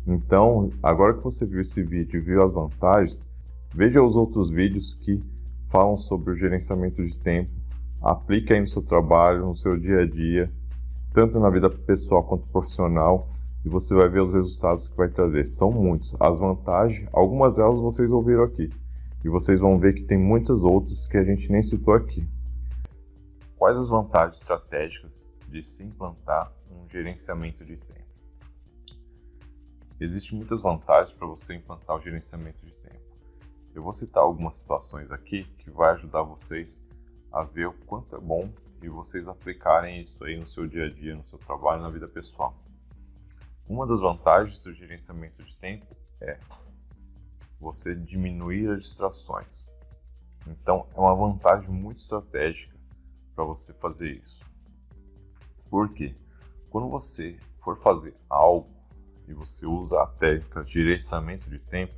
Então, agora que você viu esse vídeo e viu as vantagens, veja os outros vídeos que falam sobre o gerenciamento de tempo. Aplique aí no seu trabalho, no seu dia a dia, tanto na vida pessoal quanto profissional, e você vai ver os resultados que vai trazer. São muitos. As vantagens, algumas delas vocês ouviram aqui, e vocês vão ver que tem muitas outras que a gente nem citou aqui. Quais as vantagens estratégicas de se implantar um gerenciamento de tempo? Existem muitas vantagens para você implantar o gerenciamento de tempo. Eu vou citar algumas situações aqui que vai ajudar vocês a ver o quanto é bom de vocês aplicarem isso aí no seu dia a dia, no seu trabalho, na vida pessoal. Uma das vantagens do gerenciamento de tempo é você diminuir as distrações. Então, é uma vantagem muito estratégica para você fazer isso. Por quê? Quando você for fazer algo e você usa a técnica de gerenciamento de tempo,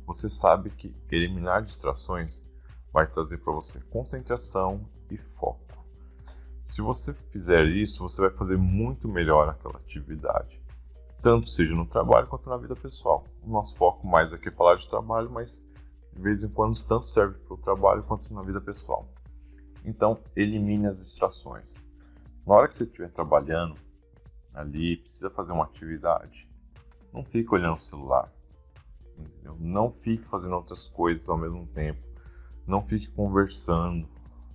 você sabe que eliminar distrações vai trazer para você concentração e foco. Se você fizer isso, você vai fazer muito melhor aquela atividade, tanto seja no trabalho quanto na vida pessoal. O nosso foco mais aqui é falar de trabalho, mas de vez em quando tanto serve para o trabalho quanto na vida pessoal. Então, elimine as distrações. Na hora que você estiver trabalhando ali, precisa fazer uma atividade, não fique olhando o celular, entendeu? Não fique fazendo outras coisas ao mesmo tempo, não fique conversando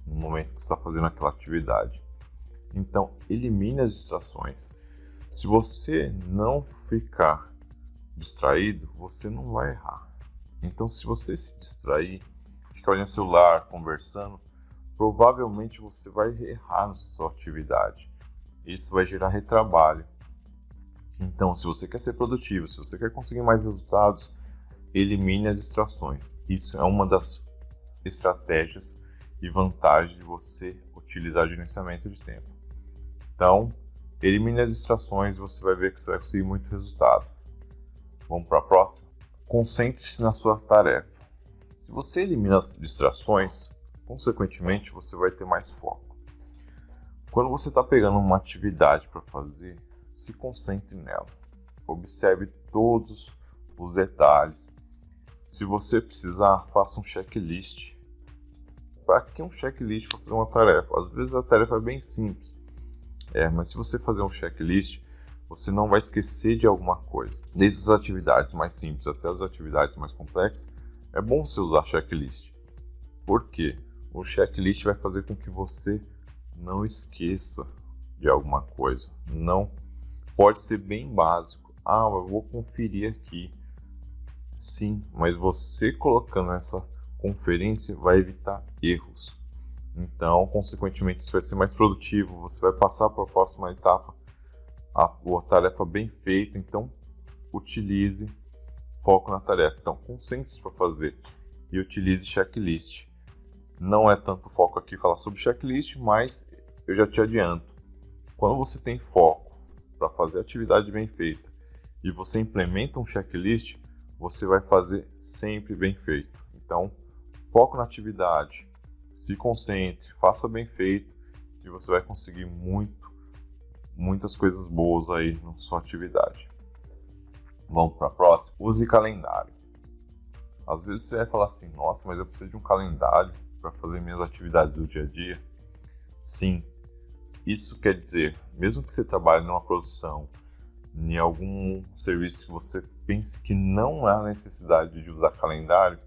no momento que você está fazendo aquela atividade. Então, elimine as distrações. Se você não ficar distraído, você não vai errar. Então, se você se distrair, ficar olhando o celular, conversando, provavelmente você vai errar na sua atividade. Isso vai gerar retrabalho. Então, se você quer ser produtivo, se você quer conseguir mais resultados, elimine as distrações. Isso é uma das estratégias e vantagens de você utilizar gerenciamento de tempo. Então, elimine as distrações e você vai ver que você vai conseguir muito resultado. Vamos para a próxima? Concentre-se na sua tarefa. Se você elimina as distrações, consequentemente, você vai ter mais foco. Quando você está pegando uma atividade para fazer, se concentre nela. Observe todos os detalhes. Se você precisar, faça um checklist. Para que um checklist para fazer uma tarefa? Às vezes a tarefa é bem simples. Mas se você fazer um checklist, você não vai esquecer de alguma coisa. Desde as atividades mais simples até as atividades mais complexas, é bom você usar checklist. Por quê? O checklist vai fazer com que você não esqueça de alguma coisa. Não pode ser bem básico. Eu vou conferir aqui. Sim, mas você colocando essa conferência vai evitar erros. Então, consequentemente, você vai ser mais produtivo, você vai passar para a próxima etapa a tarefa bem feita. Então, utilize foco na tarefa. Então, concentre-se para fazer e utilize checklist. Não é tanto foco aqui falar sobre checklist, mas eu já te adianto. Quando você tem foco para fazer a atividade bem feita e você implementa um checklist, você vai fazer sempre bem feito. Então, foco na atividade, se concentre, faça bem feito e você vai conseguir muitas coisas boas aí na sua atividade. Vamos para a próxima? Use calendário. Às vezes você vai falar assim, nossa, mas eu preciso de um calendário para fazer minhas atividades do dia a dia. Sim, isso quer dizer, mesmo que você trabalhe numa produção, em algum serviço que você pense que não há necessidade de usar calendário,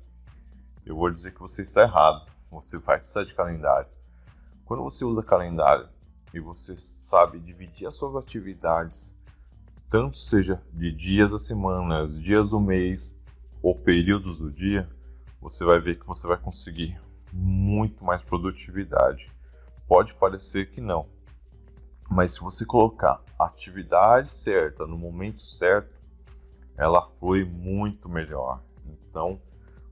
eu vou dizer que você está errado. Você vai precisar de calendário. Quando você usa calendário e você sabe dividir as suas atividades, tanto seja de dias da semana, dias do mês ou períodos do dia, você vai ver que você vai conseguir muito mais produtividade. Pode parecer que não, mas se você colocar a atividade certa no momento certo, ela flui muito melhor. Então,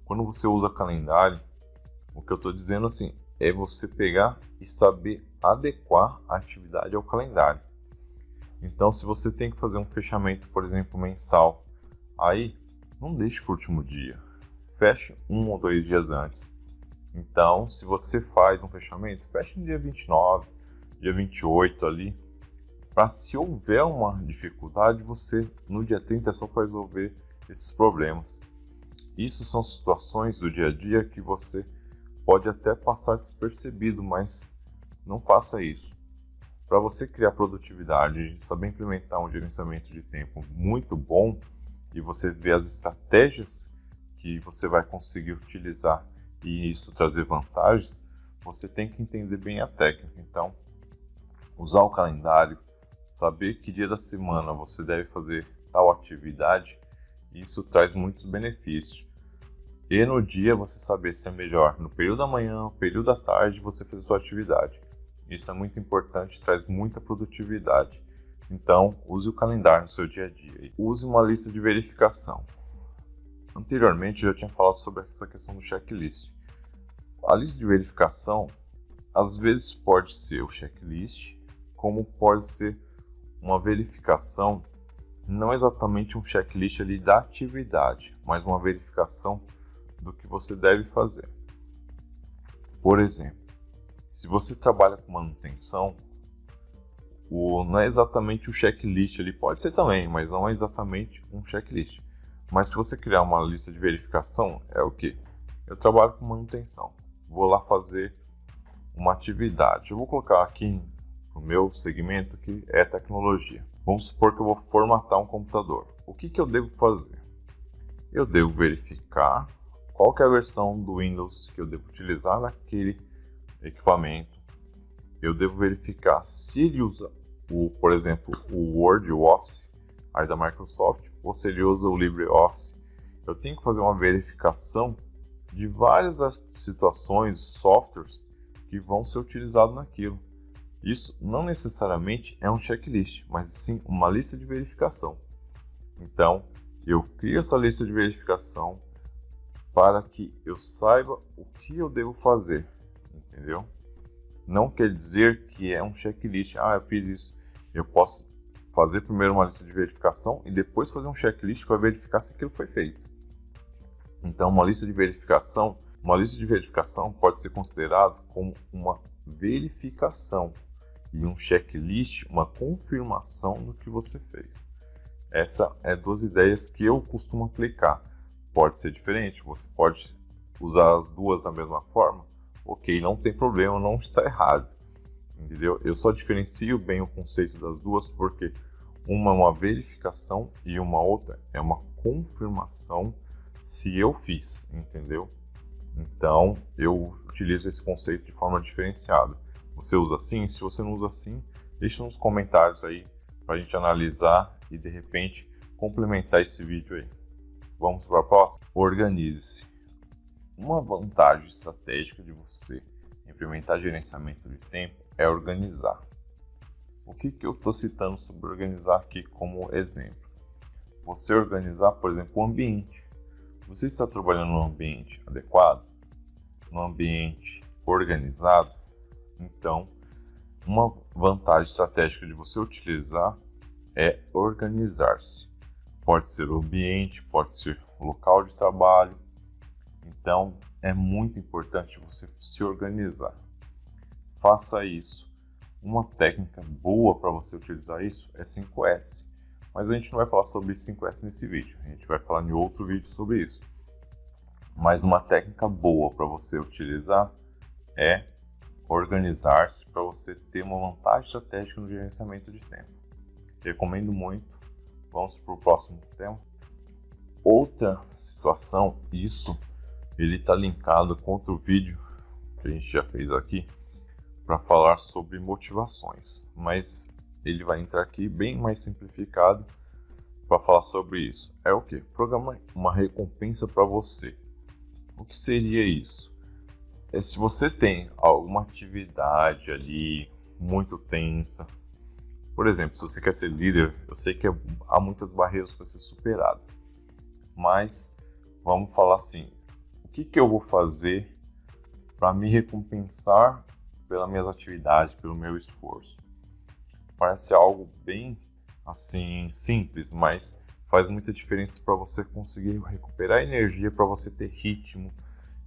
quando você usa calendário, o que eu estou dizendo assim, é você pegar e saber adequar a atividade ao calendário. Então, se você tem que fazer um fechamento, por exemplo, mensal, aí não deixe para o último dia. Feche 1 ou 2 dias antes. Então, se você faz um fechamento, feche no dia 29, dia 28 ali, para se houver uma dificuldade, você no dia 30 é só para resolver esses problemas. Isso são situações do dia a dia que você pode até passar despercebido, mas não faça isso. Para você criar produtividade e saber implementar um gerenciamento de tempo muito bom e você ver as estratégias que você vai conseguir utilizar e isso trazer vantagens, você tem que entender bem a técnica. Então, usar o calendário, saber que dia da semana você deve fazer tal atividade, isso traz muitos benefícios. E no dia você saber se é melhor no período da manhã, no período da tarde, você fazer sua atividade. Isso é muito importante, traz muita produtividade. Então, use o calendário no seu dia a dia. Use uma lista de verificação. Anteriormente, eu já tinha falado sobre essa questão do checklist. A lista de verificação, às vezes pode ser o checklist, como pode ser uma verificação, não exatamente um checklist ali da atividade, mas uma verificação do que você deve fazer. Por exemplo, se você trabalha com manutenção, não é exatamente um checklist, ele pode ser também, mas não é exatamente um checklist. Mas se você criar uma lista de verificação, é o que? Eu trabalho com manutenção, vou lá fazer uma atividade. Eu vou colocar aqui no meu segmento que é tecnologia. Vamos supor que eu vou formatar um computador. O que eu devo fazer? Eu devo verificar qual que é a versão do Windows que eu devo utilizar naquele equipamento. Eu devo verificar se ele usa, por exemplo, o Word, o Office, aí da Microsoft, ou se ele usa o LibreOffice. Eu tenho que fazer uma verificação de várias situações, softwares que vão ser utilizados naquilo. Isso não necessariamente é um checklist, mas sim uma lista de verificação. Então, eu crio essa lista de verificação para que eu saiba o que eu devo fazer, entendeu? Não quer dizer que é um checklist. Eu fiz isso. Eu posso fazer primeiro uma lista de verificação e depois fazer um checklist para verificar se aquilo foi feito. Então, uma lista de verificação pode ser considerado como uma verificação e um checklist, uma confirmação do que você fez. Essa é duas ideias que eu costumo aplicar. Pode ser diferente, você pode usar as duas da mesma forma. Ok, não tem problema, não está errado. Entendeu? Eu só diferencio bem o conceito das duas porque uma é uma verificação e uma outra é uma confirmação se eu fiz, entendeu? Então, eu utilizo esse conceito de forma diferenciada. Você usa assim? Se você não usa assim, deixa nos comentários aí para a gente analisar e de repente complementar esse vídeo aí. Vamos para a próxima? Organize-se. Uma vantagem estratégica de você implementar gerenciamento de tempo é organizar. O que eu estou citando sobre organizar aqui como exemplo? Você organizar, por exemplo, o ambiente. Você está trabalhando num ambiente adequado? Num ambiente organizado? Então, uma vantagem estratégica de você utilizar é organizar-se. Pode ser o ambiente, pode ser o local de trabalho. Então, é muito importante você se organizar. Faça isso. Uma técnica boa para você utilizar isso é 5S. Mas a gente não vai falar sobre 5S nesse vídeo. A gente vai falar em outro vídeo sobre isso. Mas uma técnica boa para você utilizar é organizar-se para você ter uma vantagem estratégica no gerenciamento de tempo. Recomendo muito. Vamos para o próximo tema. Outra situação, ele está linkado com outro vídeo que a gente já fez aqui para falar sobre motivações, mas ele vai entrar aqui bem mais simplificado para falar sobre isso. É o que? Programar uma recompensa para você. O que seria isso? É se você tem alguma atividade ali muito tensa. Por exemplo, se você quer ser líder, eu sei que há muitas barreiras para ser superado. Mas vamos falar assim, o que eu vou fazer para me recompensar pelas minhas atividades, pelo meu esforço? Parece algo bem assim simples, mas faz muita diferença para você conseguir recuperar energia, para você ter ritmo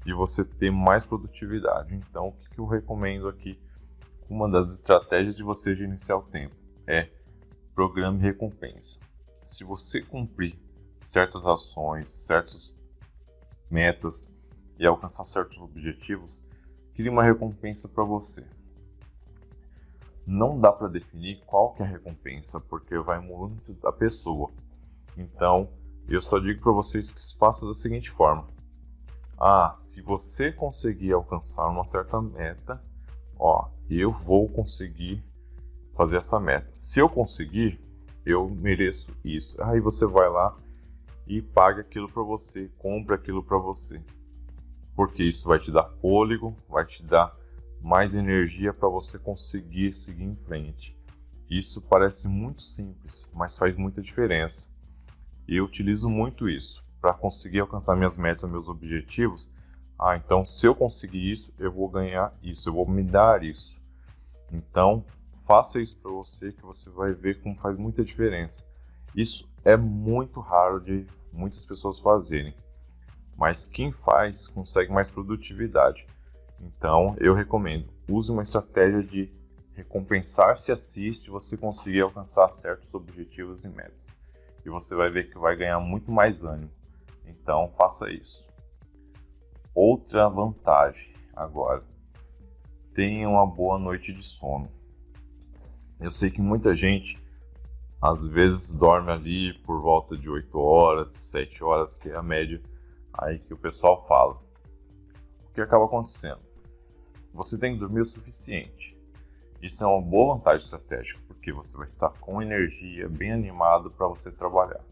e você ter mais produtividade. Então, o que eu recomendo aqui? Uma das estratégias de você gerenciar o tempo é programa e recompensa. Se você cumprir certas ações, certas metas e alcançar certos objetivos, crie uma recompensa para você. Não dá para definir qual que é a recompensa, porque vai muito da pessoa. Então, eu só digo para vocês que se faça da seguinte forma. Se você conseguir alcançar uma certa meta, eu vou conseguir fazer essa meta. Se eu conseguir, eu mereço isso. Aí você vai lá e paga aquilo para você, compra aquilo para você. Porque isso vai te dar fôlego, vai te dar mais energia para você conseguir seguir em frente. Isso parece muito simples, mas faz muita diferença. E eu utilizo muito isso para conseguir alcançar minhas metas, meus objetivos. Então se eu conseguir isso, eu vou ganhar isso, eu vou me dar isso. Então, faça isso para você que você vai ver como faz muita diferença. Isso é muito raro de muitas pessoas fazerem, mas quem faz consegue mais produtividade. Então, eu recomendo, use uma estratégia de recompensar-se assim se você conseguir alcançar certos objetivos e metas. E você vai ver que vai ganhar muito mais ânimo. Então, faça isso. Outra vantagem agora, tenha uma boa noite de sono. Eu sei que muita gente às vezes dorme ali por volta de 8 horas, 7 horas, que é a média aí que o pessoal fala. O que acaba acontecendo? Você tem que dormir o suficiente. Isso é uma boa vantagem estratégica, porque você vai estar com energia, bem animado para você trabalhar.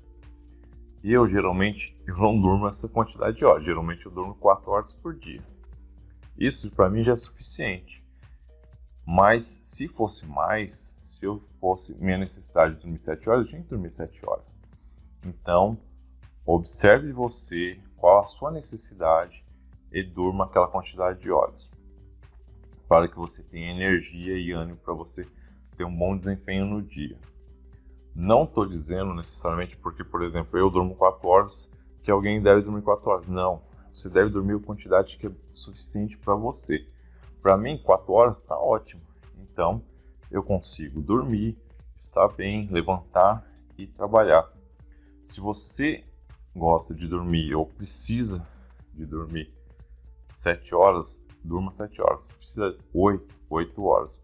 E eu geralmente não durmo essa quantidade de horas, geralmente eu durmo 4 horas por dia. Isso para mim já é suficiente. Mas se fosse mais, se eu fosse minha necessidade de dormir 7 horas, eu tinha que dormir 7 horas. Então, observe você, qual a sua necessidade e durma aquela quantidade de horas. Para que você tenha energia e ânimo para você ter um bom desempenho no dia. Não estou dizendo necessariamente porque, por exemplo, eu durmo 4 horas, que alguém deve dormir 4 horas. Não, você deve dormir a quantidade que é suficiente para você. Para mim, 4 horas está ótimo. Então, eu consigo dormir, estar bem, levantar e trabalhar. Se você gosta de dormir ou precisa de dormir 7 horas, durma 7 horas. Se precisa 8 horas.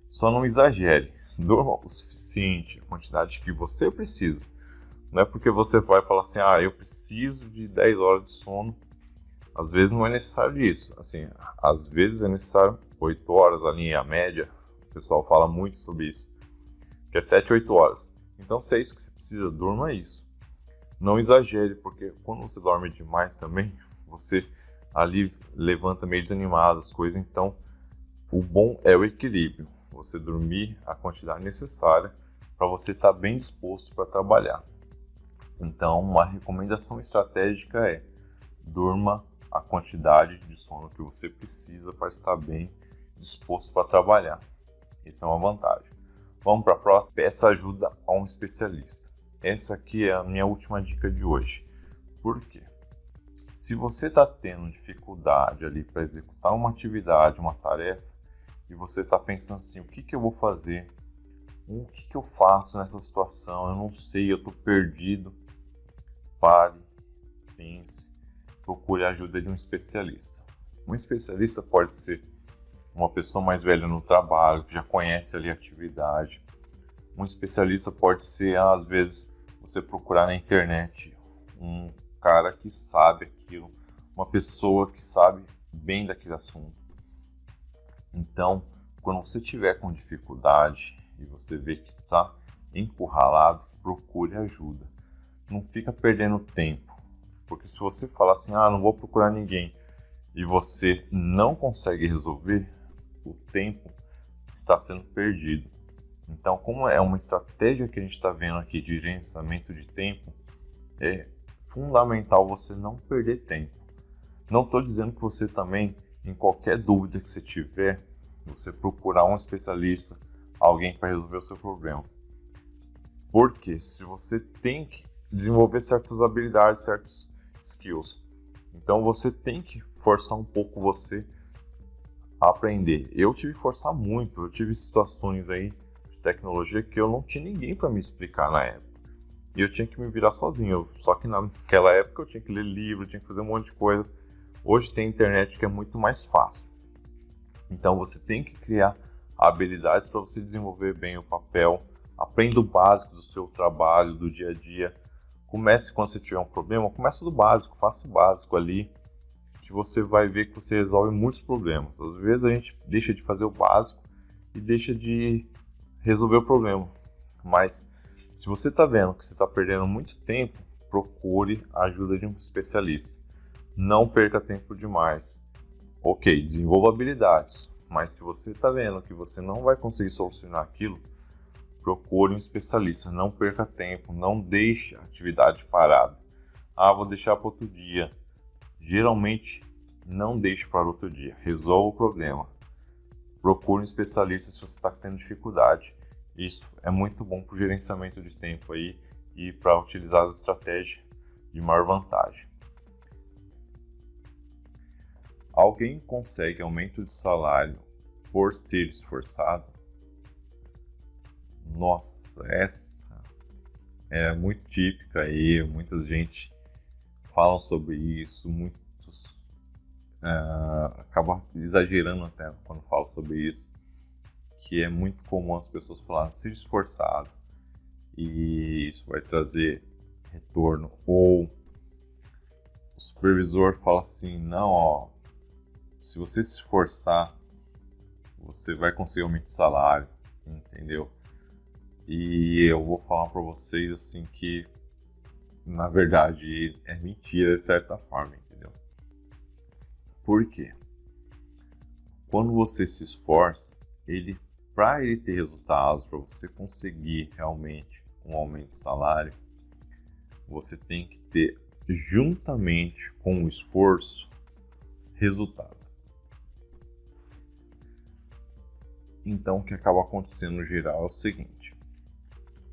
Só não exagere. Durma o suficiente, a quantidade que você precisa. Não é porque você vai falar assim, eu preciso de 10 horas de sono. Às vezes não é necessário isso. Assim, às vezes é necessário 8 horas, a linha média. O pessoal fala muito sobre isso. Que é 7, 8 horas. Então, se é isso que você precisa, durma isso. Não exagere, porque quando você dorme demais também, você ali levanta meio desanimado as coisas. Então, o bom é o equilíbrio. Você dormir a quantidade necessária para você estar bem disposto para trabalhar. Então, uma recomendação estratégica é durma a quantidade de sono que você precisa para estar bem disposto para trabalhar. Isso é uma vantagem. Vamos para a próxima. Peça ajuda a um especialista. Essa aqui é a minha última dica de hoje. Por quê? Se você está tendo dificuldade ali para executar uma atividade, uma tarefa, e você está pensando assim, o que eu vou fazer? O que eu faço nessa situação? Eu não sei, eu estou perdido. Pare, pense procure a ajuda de um especialista. Um especialista pode ser uma pessoa mais velha no trabalho, que já conhece ali a atividade. Um especialista pode ser, às vezes, você procurar na internet um cara que sabe aquilo, uma pessoa que sabe bem daquele assunto. Então, quando você tiver com dificuldade e você vê que está encurralado, procure ajuda. Não fica perdendo tempo, porque se você falar assim, não vou procurar ninguém, e você não consegue resolver, o tempo está sendo perdido. Então, como é uma estratégia que a gente está vendo aqui de gerenciamento de tempo, é fundamental você não perder tempo. Não estou dizendo que você também, em qualquer dúvida que você tiver, você procurar um especialista, alguém para resolver o seu problema. Porque se você tem que desenvolver certas habilidades, certos skills, então você tem que forçar um pouco você a aprender. Eu tive que forçar muito, eu tive situações aí de tecnologia que eu não tinha ninguém para me explicar na época. E eu tinha que me virar sozinho, só que naquela época eu tinha que ler livro, tinha que fazer um monte de coisa. Hoje tem internet que é muito mais fácil. Então você tem que criar habilidades para você desenvolver bem o papel. Aprenda o básico do seu trabalho, do dia a dia. Comece quando você tiver um problema, comece do básico, faça o básico ali, que você vai ver que você resolve muitos problemas. Às vezes a gente deixa de fazer o básico e deixa de resolver o problema. Mas se você está vendo que você está perdendo muito tempo, procure a ajuda de um especialista. Não perca tempo demais. Ok, desenvolva habilidades, mas se você está vendo que você não vai conseguir solucionar aquilo, procure um especialista. Não perca tempo, não deixe a atividade parada. Vou deixar para outro dia. Geralmente, não deixe para outro dia. Resolva o problema. Procure um especialista se você está tendo dificuldade. Isso é muito bom para o gerenciamento de tempo aí e para utilizar as estratégias de maior vantagem. Alguém consegue aumento de salário por ser esforçado? Nossa, essa é muito típica aí, muita gente fala sobre isso, muitos acabam exagerando até quando falam sobre isso, que é muito comum as pessoas falarem seja esforçado e isso vai trazer retorno, ou o supervisor fala assim, não, se você se esforçar, você vai conseguir aumento de salário, entendeu? E eu vou falar para vocês assim que, na verdade, é mentira de certa forma, entendeu? Por quê? Quando você se esforça, para ele ter resultados, para você conseguir realmente um aumento de salário, você tem que ter, juntamente com o esforço, resultado. Então, o que acaba acontecendo no geral é o seguinte: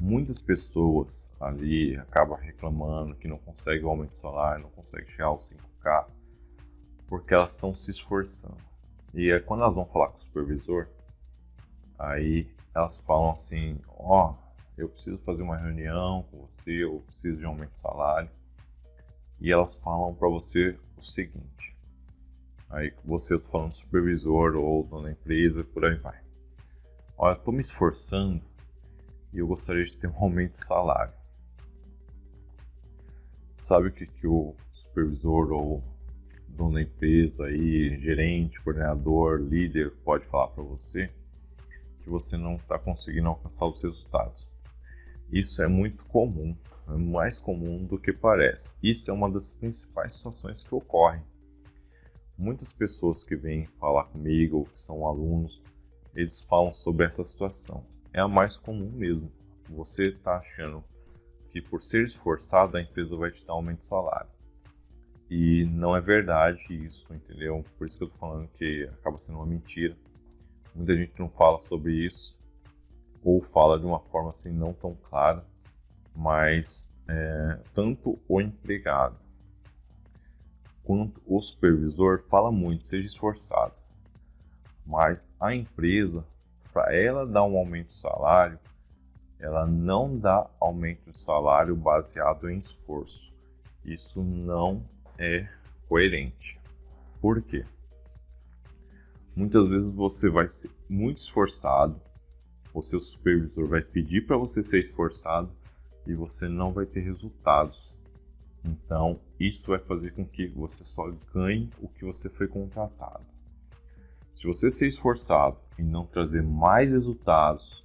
muitas pessoas ali acabam reclamando que não conseguem o aumento de salário, não conseguem chegar aos 5K, porque elas estão se esforçando. E quando elas vão falar com o supervisor, aí elas falam assim, eu preciso fazer uma reunião com você, eu preciso de um aumento de salário. E elas falam para você o seguinte, aí você, eu tô falando supervisor ou dono da empresa, por aí vai. Eu estou me esforçando e eu gostaria de ter um aumento de salário. Sabe o que o supervisor ou dono da empresa, aí, gerente, coordenador, líder pode falar para você? Que você não está conseguindo alcançar os resultados. Isso é muito comum, é mais comum do que parece. Isso é uma das principais situações que ocorrem. Muitas pessoas que vêm falar comigo ou que são alunos, eles falam sobre essa situação. É a mais comum mesmo. Você está achando que por ser esforçado a empresa vai te dar aumento de salário. E não é verdade isso, entendeu? Por isso que eu tô falando que acaba sendo uma mentira. Muita gente não fala sobre isso, ou fala de uma forma assim não tão clara, mas tanto o empregado quanto o supervisor fala muito, seja esforçado. Mas a empresa, para ela dar um aumento de salário, ela não dá aumento de salário baseado em esforço. Isso não é coerente. Por quê? Muitas vezes você vai ser muito esforçado, o seu supervisor vai pedir para você ser esforçado e você não vai ter resultados. Então, isso vai fazer com que você só ganhe o que você foi contratado. Se você ser esforçado e não trazer mais resultados,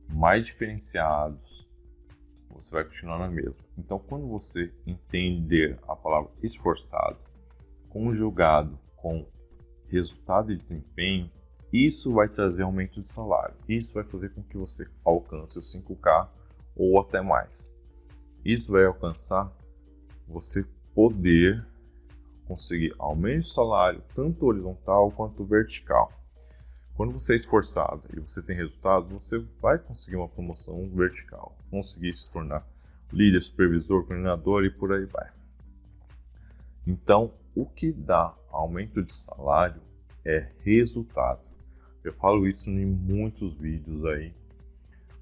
mais diferenciados, você vai continuar na mesma. Então, quando você entender a palavra esforçado, conjugado com resultado e desempenho, isso vai trazer aumento de salário. Isso vai fazer com que você alcance os 5K ou até mais. Isso vai alcançar você poder conseguir aumento de salário, tanto horizontal quanto vertical. Quando você é esforçado e você tem resultado, você vai conseguir uma promoção vertical, conseguir se tornar líder, supervisor, coordenador e por aí vai. Então, o que dá aumento de salário é resultado. Eu falo isso em muitos vídeos aí,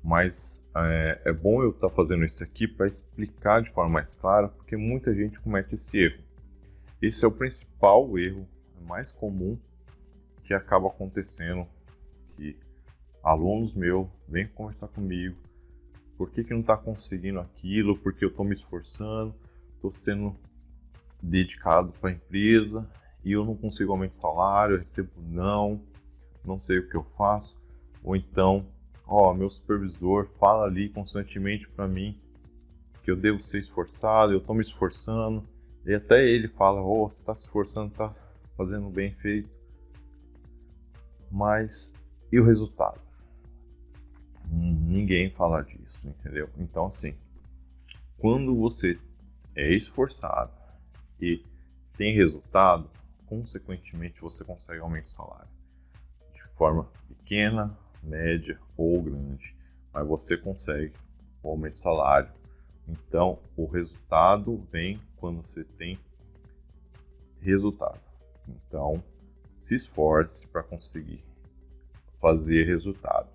mas é bom eu estar fazendo isso aqui para explicar de forma mais clara, porque muita gente comete esse erro. Esse é o principal erro, mais comum, que acaba acontecendo, que alunos meus vêm conversar comigo, por que não está conseguindo aquilo, porque eu estou me esforçando, estou sendo dedicado para a empresa e eu não consigo aumentar o salário, eu recebo não sei o que eu faço, ou então, meu supervisor fala ali constantemente para mim que eu devo ser esforçado, eu estou me esforçando, e até ele fala, você está se esforçando, está fazendo bem feito, mas e o resultado? Ninguém fala disso, entendeu? Então assim, quando você é esforçado e tem resultado, consequentemente você consegue aumentar o salário de forma pequena, média ou grande, mas você consegue o aumento de salário. Então o resultado vem quando você tem resultado. Então se esforce para conseguir fazer resultado.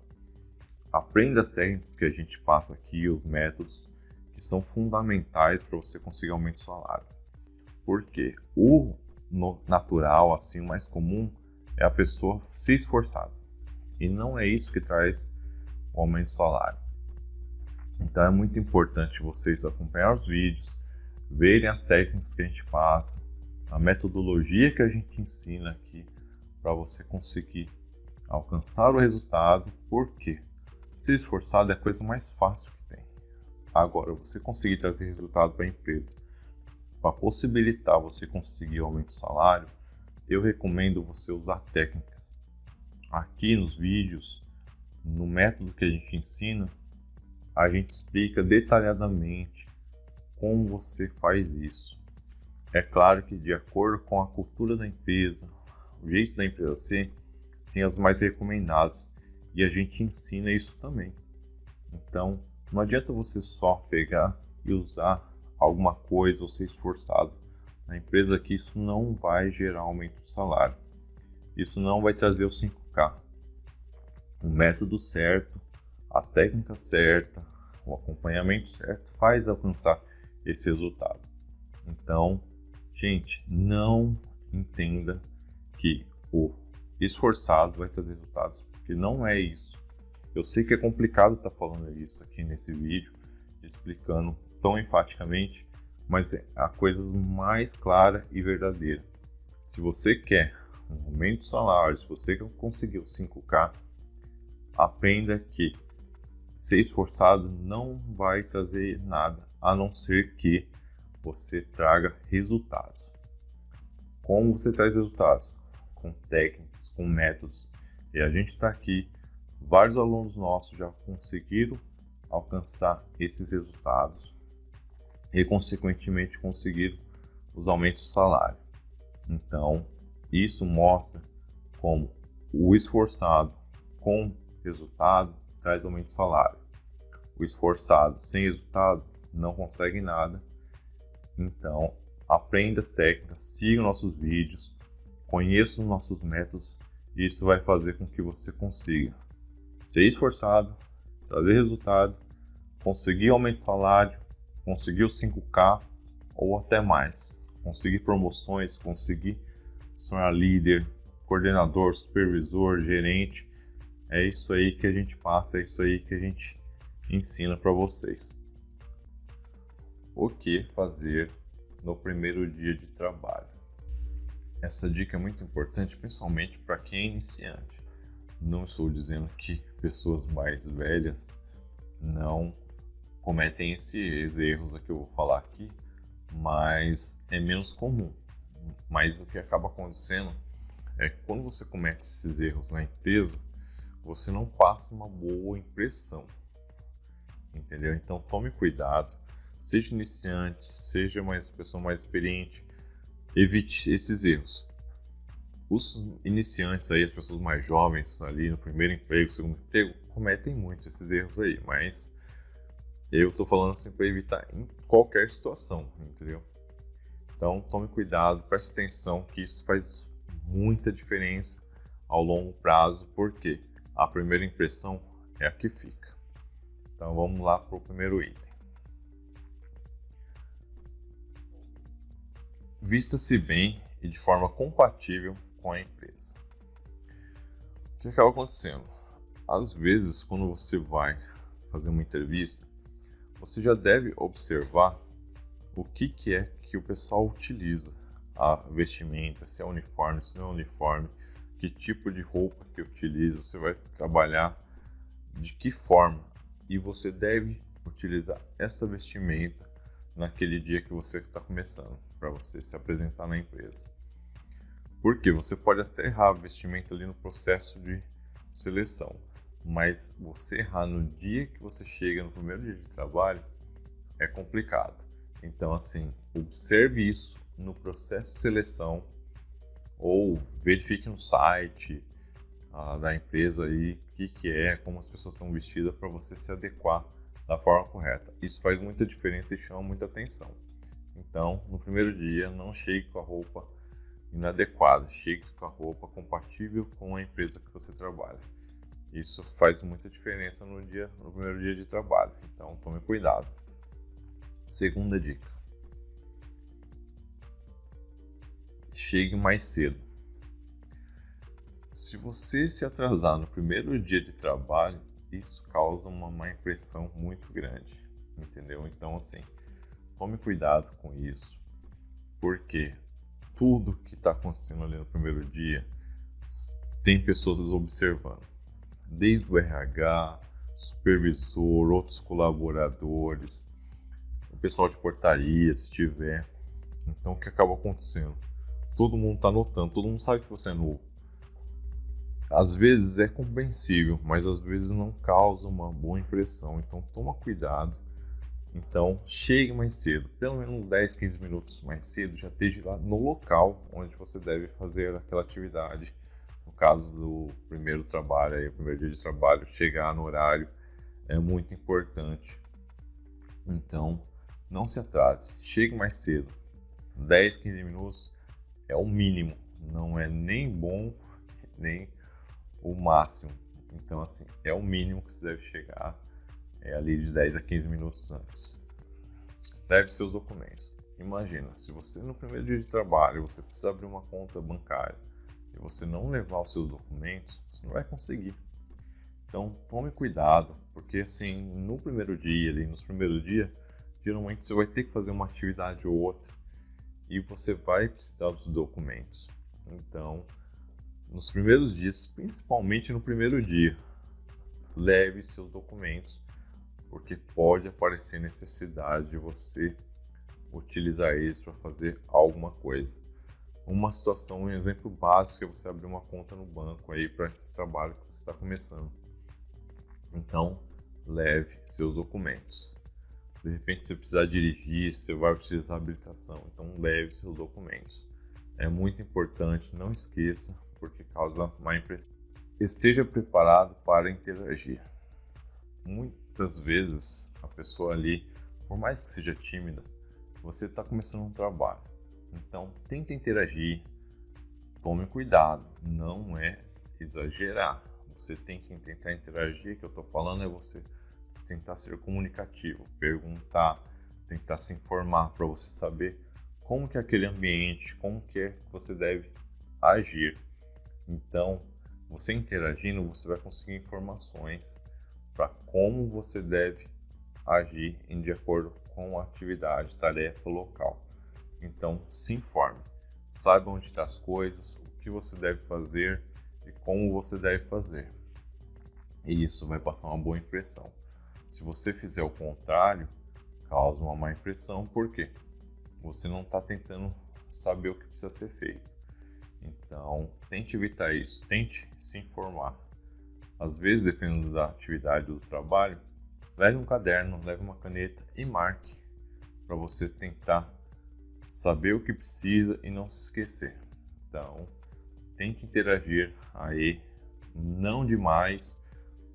Aprenda as técnicas que a gente passa aqui, os métodos que são fundamentais para você conseguir aumento de salário. Porque o natural, assim, o mais comum é a pessoa se esforçar. E não é isso que traz o aumento de salário. Então é muito importante vocês acompanhar os vídeos, verem as técnicas que a gente passa, a metodologia que a gente ensina aqui para você conseguir alcançar o resultado. Porque ser esforçado é a coisa mais fácil que tem. Agora, você conseguir trazer resultado para a empresa, para possibilitar você conseguir aumento de salário, eu recomendo você usar técnicas. Aqui nos vídeos, no método que a gente ensina, a gente explica detalhadamente como você faz isso. É claro que de acordo com a cultura da empresa, o jeito da empresa ser, tem as mais recomendadas e a gente ensina isso também. Então, não adianta você só pegar e usar alguma coisa ou ser esforçado na empresa, que isso não vai gerar aumento de salário. Isso não vai trazer o 5K. O método certo, a técnica certa, o acompanhamento certo faz alcançar esse resultado. Então, gente, não entenda que o esforçado vai trazer resultados, porque não é isso. Eu sei que é complicado estar falando isso aqui nesse vídeo, explicando tão enfaticamente, mas é a coisa mais clara e verdadeira. Se você quer um aumento de salário, se você quer conseguir o 5K, aprenda que ser esforçado não vai trazer nada, a não ser que você traga resultados. Como você traz resultados? Com técnicas, com métodos. E a gente está aqui, vários alunos nossos já conseguiram alcançar esses resultados e, consequentemente, conseguiram os aumentos de salário. Então, isso mostra como o esforçado com resultado traz aumento de salário. O esforçado sem resultado não consegue nada. Então, aprenda técnicas, siga nossos vídeos, conheça os nossos métodos, e isso vai fazer com que você consiga ser esforçado, trazer resultado, conseguir aumento de salário, conseguir os 5K ou até mais. conseguir promoções, conseguir se tornar líder, coordenador, supervisor, gerente. É isso aí que a gente passa, é isso aí que a gente ensina para vocês. O que fazer no primeiro dia de trabalho? Essa dica é muito importante, principalmente para quem é iniciante. Não estou dizendo que pessoas mais velhas não cometem esses erros que eu vou falar aqui, mas é menos comum. Mas o que acaba acontecendo é que quando você comete esses erros na empresa, você não passa uma boa impressão, entendeu? Então tome cuidado, seja iniciante, seja uma pessoa mais experiente, evite esses erros. Os iniciantes aí, as pessoas mais jovens ali no primeiro emprego, segundo emprego, cometem muito esses erros aí, mas eu estou falando assim para evitar em qualquer situação, entendeu? Então tome cuidado, preste atenção que isso faz muita diferença ao longo prazo, porque a primeira impressão é a que fica. Então vamos lá para o primeiro item. Vista-se bem e de forma compatível com a empresa. O que acaba acontecendo? Às vezes, quando você vai fazer uma entrevista, você já deve observar o que é que o pessoal utiliza, a vestimenta, se é uniforme, se não é uniforme, que tipo de roupa que utiliza, você vai trabalhar de que forma, e você deve utilizar essa vestimenta naquele dia que você está começando, para você se apresentar na empresa. Porque você pode até errar a vestimenta ali no processo de seleção, mas você errar no dia que você chega no primeiro dia de trabalho é complicado. Então, assim, observe isso no processo de seleção ou verifique no site da empresa aí o que é, como as pessoas estão vestidas para você se adequar da forma correta. Isso faz muita diferença e chama muita atenção. Então, no primeiro dia, não chegue com a roupa inadequada, chegue com a roupa compatível com a empresa que você trabalha. Isso faz muita diferença no primeiro dia de trabalho, então tome cuidado. Segunda dica: chegue mais cedo. Se você se atrasar no primeiro dia de trabalho, isso causa uma má impressão muito grande, entendeu? Então, assim, tome cuidado com isso, porque tudo que está acontecendo ali no primeiro dia tem pessoas observando, desde o RH, supervisor, outros colaboradores, o pessoal de portaria, se tiver. Então, o que acaba acontecendo? Todo mundo está notando, todo mundo sabe que você é novo. Às vezes é compreensível, mas às vezes não causa uma boa impressão. Então, toma cuidado. Então, chegue mais cedo, pelo menos 10, 15 minutos mais cedo, já esteja lá no local onde você deve fazer aquela atividade. No caso do primeiro trabalho, aí, o primeiro dia de trabalho, chegar no horário é muito importante. Então, não se atrase, chegue mais cedo. 10, 15 minutos é o mínimo, não é nem bom, nem o máximo. Então, assim, é o mínimo que você deve chegar. Ali de 10 a 15 minutos antes. Leve seus documentos. Imagina, se você no primeiro dia de trabalho você precisa abrir uma conta bancária e você não levar os seus documentos, você não vai conseguir. Então tome cuidado, porque assim, no primeiro dia, nos primeiros dias, geralmente você vai ter que fazer uma atividade ou outra e você vai precisar dos documentos. Então, nos primeiros dias, principalmente no primeiro dia, leve seus documentos, porque pode aparecer necessidade de você utilizar eles para fazer alguma coisa. Uma situação, um exemplo básico é você abrir uma conta no banco aí para esse trabalho que você está começando. Então, leve seus documentos. De repente, você precisar dirigir, você vai utilizar a habilitação, então leve seus documentos. É muito importante, não esqueça, porque causa má impressão. Esteja preparado para interagir. Muitas vezes a pessoa ali, por mais que seja tímida, você está começando um trabalho. Então tente interagir, tome cuidado, não é exagerar. Você tem que tentar interagir, o que eu estou falando é você tentar ser comunicativo, perguntar, tentar se informar para você saber como que é aquele ambiente, como que é que você deve agir. Então, você interagindo, você vai conseguir informações para como você deve agir de acordo com a atividade, tarefa local. Então, se informe, saiba onde estão as coisas, o que você deve fazer e como você deve fazer. E isso vai passar uma boa impressão. Se você fizer o contrário, causa uma má impressão, por quê? Você não está tentando saber o que precisa ser feito. Então, tente evitar isso, tente se informar. Às vezes, dependendo da atividade do trabalho, leve um caderno, leve uma caneta e marque para você tentar saber o que precisa e não se esquecer. Então, tente interagir aí, não demais,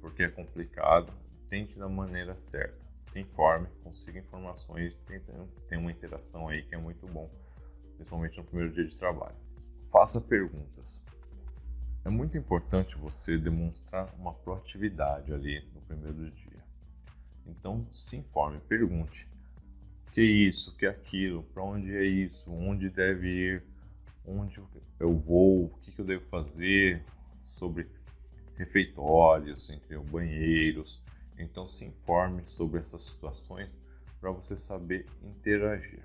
porque é complicado, tente da maneira certa. Se informe, consiga informações, tentando ter uma interação aí que é muito bom, principalmente no primeiro dia de trabalho. Faça perguntas. É muito importante você demonstrar uma proatividade ali no primeiro dia. Então, se informe, pergunte. O que é isso? O que é aquilo? Para onde é isso? Onde deve ir? Onde eu vou? O que eu devo fazer? Sobre refeitórios, entre banheiros. Então, se informe sobre essas situações para você saber interagir.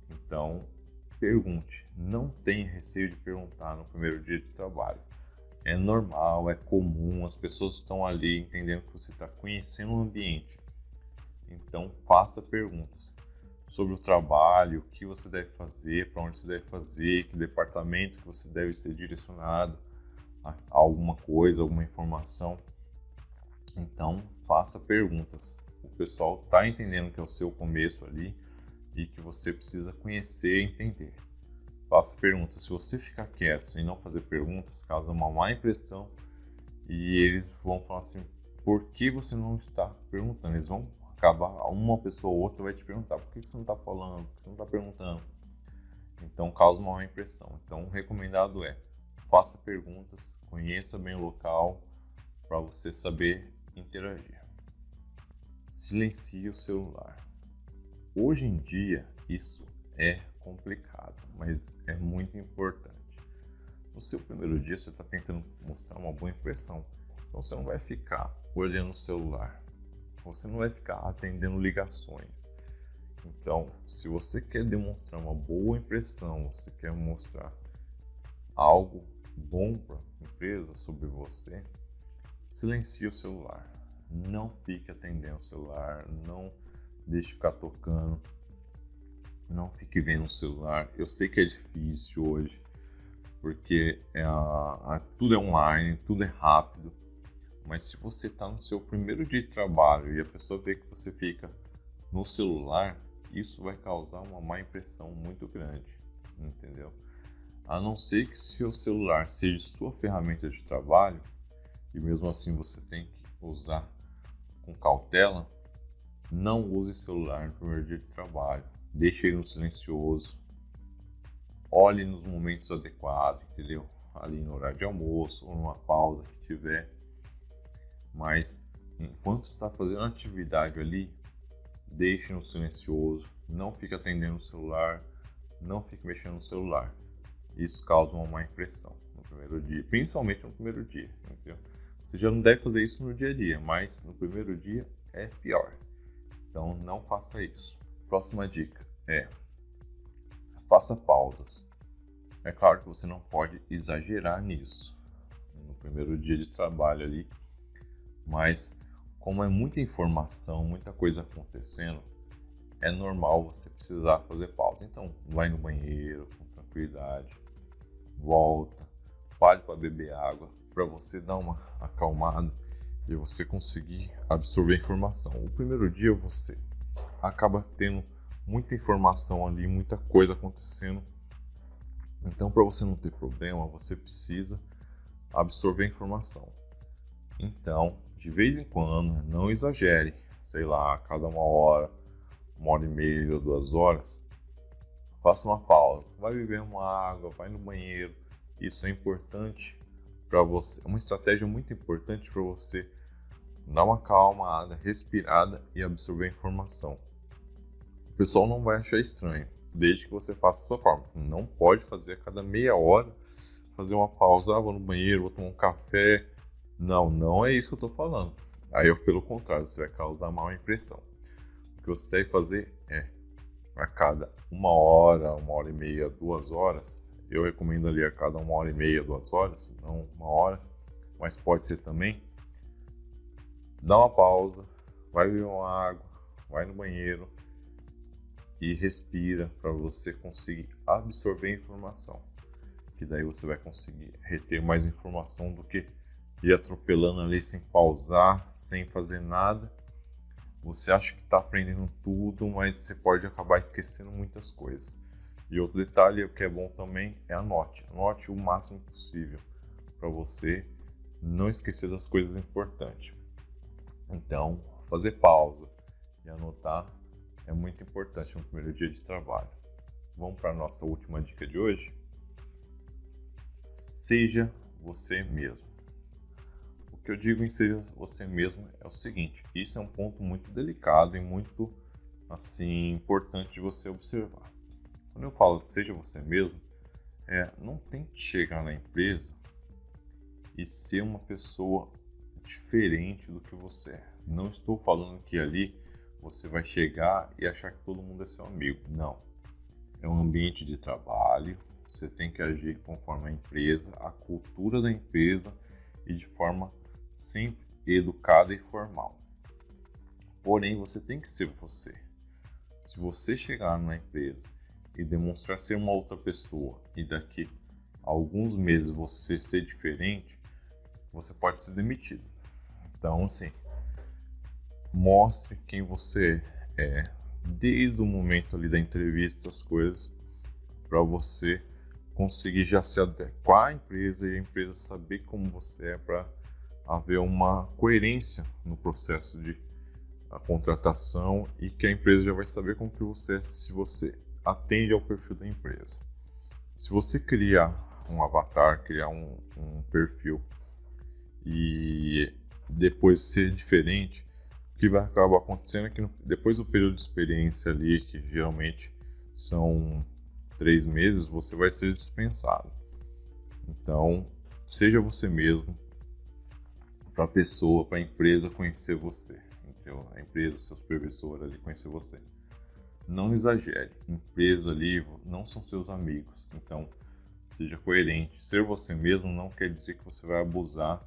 Então, pergunte. Não tenha receio de perguntar no primeiro dia de trabalho. É normal, é comum, as pessoas estão ali entendendo que você está conhecendo o ambiente. Então, faça perguntas sobre o trabalho, o que você deve fazer, para onde você deve fazer, que departamento que você deve ser direcionado a alguma coisa, alguma informação. Então, faça perguntas. O pessoal está entendendo que é o seu começo ali e que você precisa conhecer e entender. Faça perguntas. Se você ficar quieto e não fazer perguntas, causa uma má impressão e eles vão falar assim, por que você não está perguntando? Eles vão acabar, uma pessoa ou outra vai te perguntar, por que você não está falando, por que você não está perguntando? Então causa uma má impressão. Então o recomendado é, faça perguntas, conheça bem o local para você saber interagir. Silencie o celular. Hoje em dia isso é complicado, mas é muito importante. No seu primeiro dia você está tentando mostrar uma boa impressão, então você não vai ficar olhando o celular, você não vai ficar atendendo ligações. Então, se você quer demonstrar uma boa impressão, você quer mostrar algo bom para a empresa sobre você, silencie o celular. Não fique atendendo o celular, não deixe ficar tocando, não fique vendo o celular. Eu sei que é difícil hoje, porque tudo é online, tudo é rápido, mas se você está no seu primeiro dia de trabalho e a pessoa vê que você fica no celular, isso vai causar uma má impressão muito grande, entendeu? A não ser que seu celular seja sua ferramenta de trabalho, e mesmo assim você tem que usar com cautela, não use celular no primeiro dia de trabalho, deixe ele no silencioso, olhe nos momentos adequados, entendeu? Ali no horário de almoço ou numa pausa que tiver. Mas enquanto você está fazendo a atividade ali, deixe no silencioso, não fique atendendo o celular, não fique mexendo no celular. Isso causa uma má impressão no primeiro dia, principalmente no primeiro dia, entendeu? Você já não deve fazer isso no dia a dia, mas no primeiro dia é pior. Então não faça isso. Próxima dica é: faça pausas. É claro que você não pode exagerar nisso no primeiro dia de trabalho ali, mas como é muita informação, muita coisa acontecendo, é normal você precisar fazer pausa. Então vai no banheiro com tranquilidade, volta, pare para beber água, para você dar uma acalmada e você conseguir absorver informação. O primeiro dia você acaba tendo muita informação ali, muita coisa acontecendo. Então, para você não ter problema, você precisa absorver informação. Então, de vez em quando, não exagere, sei lá, a cada uma hora e meia, 2 horas, faça uma pausa, vai beber uma água, vai no banheiro. Isso é importante para você, é uma estratégia muito importante para você dar uma acalmada, respirada e absorver a informação. O pessoal não vai achar estranho. desde que você faça dessa forma. Não pode fazer a cada meia hora, fazer uma pausa, vou no banheiro, vou tomar um café. Não, não é isso que eu estou falando. Aí, pelo contrário, você vai causar má impressão. O que você deve fazer é, a cada 1 hora, 1 hora e meia, 2 horas, eu recomendaria a cada 1 hora e meia, 2 horas, não 1 hora, mas pode ser também, dá uma pausa, vai beber uma água, vai no banheiro e respira para você conseguir absorver a informação, que daí você vai conseguir reter mais informação do que ir atropelando ali sem pausar, sem fazer nada. Você acha que está aprendendo tudo, mas você pode acabar esquecendo muitas coisas. E outro detalhe que é bom também é anote o máximo possível para você não esquecer das coisas importantes. Então, fazer pausa e anotar é muito importante no primeiro dia de trabalho. Vamos para a nossa última dica de hoje? Seja você mesmo. O que eu digo em seja você mesmo é o seguinte, isso é um ponto muito delicado e muito assim, importante de você observar. Quando eu falo seja você mesmo, não tente chegar na empresa e ser uma pessoa diferente do que você é. Não estou falando que ali você vai chegar e achar que todo mundo é seu amigo. Não. É um ambiente de trabalho, você tem que agir conforme a empresa, a cultura da empresa e de forma sempre educada e formal. Porém, você tem que ser você. Se você chegar na empresa e demonstrar ser uma outra pessoa e daqui a alguns meses você ser diferente, você pode ser demitido. Então, assim, mostre quem você é desde o momento ali da entrevista, as coisas, para você conseguir já se adequar à empresa e a empresa saber como você é, para haver uma coerência no processo de a contratação e que a empresa já vai saber como que você é, se você atende ao perfil da empresa. Se você criar um avatar, criar um perfil e depois ser diferente, o que vai acabar acontecendo é que depois do período de experiência ali, que geralmente são 3 meses, você vai ser dispensado. Então, seja você mesmo, para a pessoa, para a empresa conhecer você. Então, a empresa, seu supervisor ali conhecer você. Não exagere. Empresa ali não são seus amigos. Então, seja coerente. Ser você mesmo não quer dizer que você vai abusar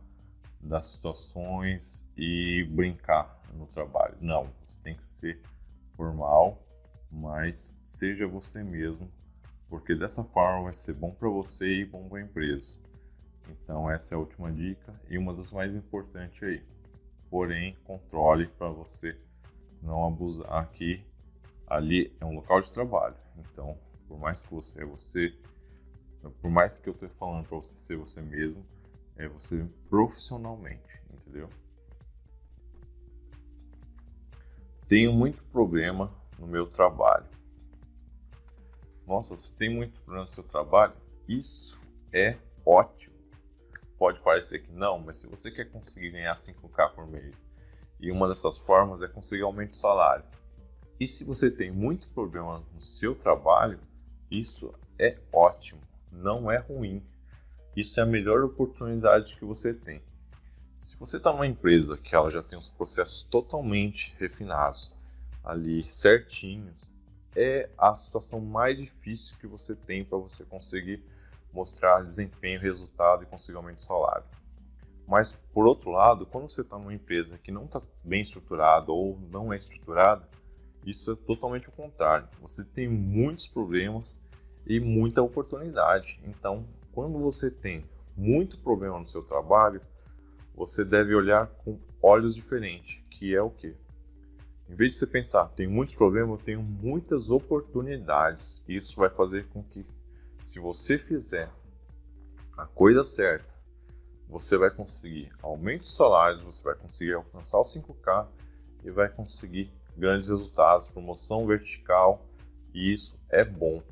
das situações e brincar no trabalho. Não, você tem que ser formal, mas seja você mesmo, porque dessa forma vai ser bom para você e bom para a empresa. Então essa é a última dica e uma das mais importantes aí. Porém, controle para você não abusar aqui. Ali é um local de trabalho. Então, por mais que você é você, por mais que eu esteja falando para você ser você mesmo, é você profissionalmente, entendeu? Tenho muito problema no meu trabalho. Nossa, você tem muito problema no seu trabalho? Isso é ótimo. Pode parecer que não, mas se você quer conseguir ganhar 5K por mês, e uma dessas formas é conseguir aumento de salário. E se você tem muito problema no seu trabalho, isso é ótimo, não é ruim. Isso é a melhor oportunidade que você tem. Se você está numa empresa que ela já tem os processos totalmente refinados, ali certinhos, é a situação mais difícil que você tem para você conseguir mostrar desempenho, resultado e conseguir aumento de salário. Mas, por outro lado, quando você está numa empresa que não está bem estruturada ou não é estruturada, isso é totalmente o contrário. Você tem muitos problemas e muita oportunidade. Então, quando você tem muito problema no seu trabalho, você deve olhar com olhos diferentes, que é o quê? Em vez de você pensar, tenho muitos problemas, eu tenho muitas oportunidades. Isso vai fazer com que, se você fizer a coisa certa, você vai conseguir aumento de salários, você vai conseguir alcançar os 5K e vai conseguir grandes resultados, promoção vertical, e isso é bom.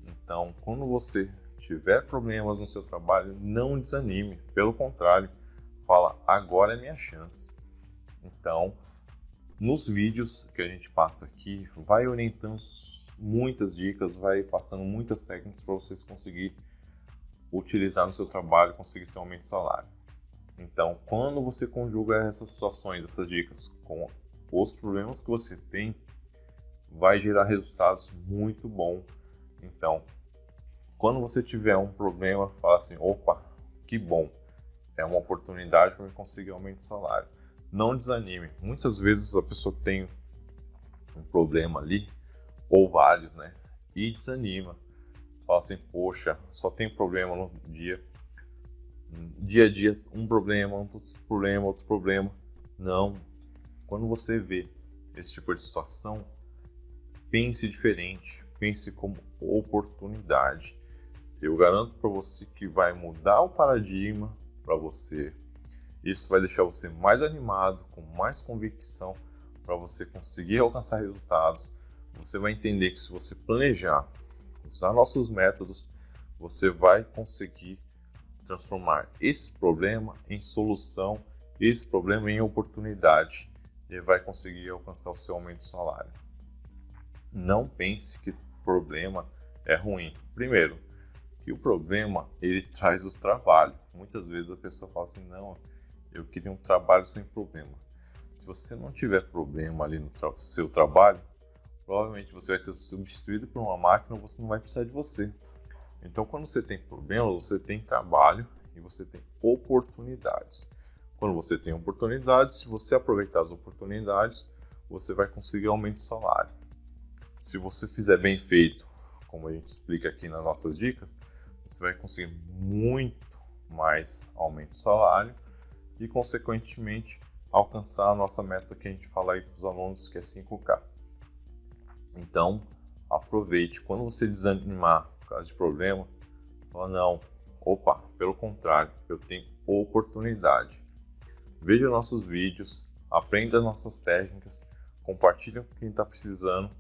Então, quando você tiver problemas no seu trabalho, não desanime, pelo contrário, fala, agora é minha chance. Então, Nos vídeos que a gente passa aqui, vai orientando muitas dicas, vai passando muitas técnicas para vocês conseguirem utilizar no seu trabalho e conseguir seu aumento de salário. Então, quando você conjuga essas situações, essas dicas com os problemas que você tem, vai gerar resultados muito bons. Então, quando você tiver um problema, fala assim, opa, que bom, é uma oportunidade para conseguir aumento de salário. Não desanime. Muitas vezes a pessoa tem um problema ali, ou vários, né? E desanima. Fala assim, poxa, só tem problema no dia. Dia a dia, um problema, outro problema. Não. Quando você vê esse tipo de situação, pense diferente. Pense como oportunidade. Eu garanto para você que vai mudar o paradigma para você. Isso vai deixar você mais animado, com mais convicção para você conseguir alcançar resultados. Você vai entender que se você planejar, usar nossos métodos, você vai conseguir transformar esse problema em solução, esse problema em oportunidade e vai conseguir alcançar o seu aumento de salário. Não pense que problema é ruim. Primeiro, que o problema ele traz o trabalho. Muitas vezes a pessoa fala assim, não, eu queria um trabalho sem problema. Se você não tiver problema ali no seu trabalho, provavelmente você vai ser substituído por uma máquina ou você não vai precisar de você. Então, quando você tem problema, você tem trabalho e você tem oportunidades. Quando você tem oportunidades, se você aproveitar as oportunidades, você vai conseguir aumento de salário. Se você fizer bem feito, como a gente explica aqui nas nossas dicas, você vai conseguir muito mais aumento de salário e, consequentemente, alcançar a nossa meta que a gente fala aí para os alunos, que é 5K. Então, aproveite. Quando você desanimar por causa de problema, fala, não, opa, pelo contrário, eu tenho oportunidade. Veja nossos vídeos, aprenda nossas técnicas, compartilhe com quem está precisando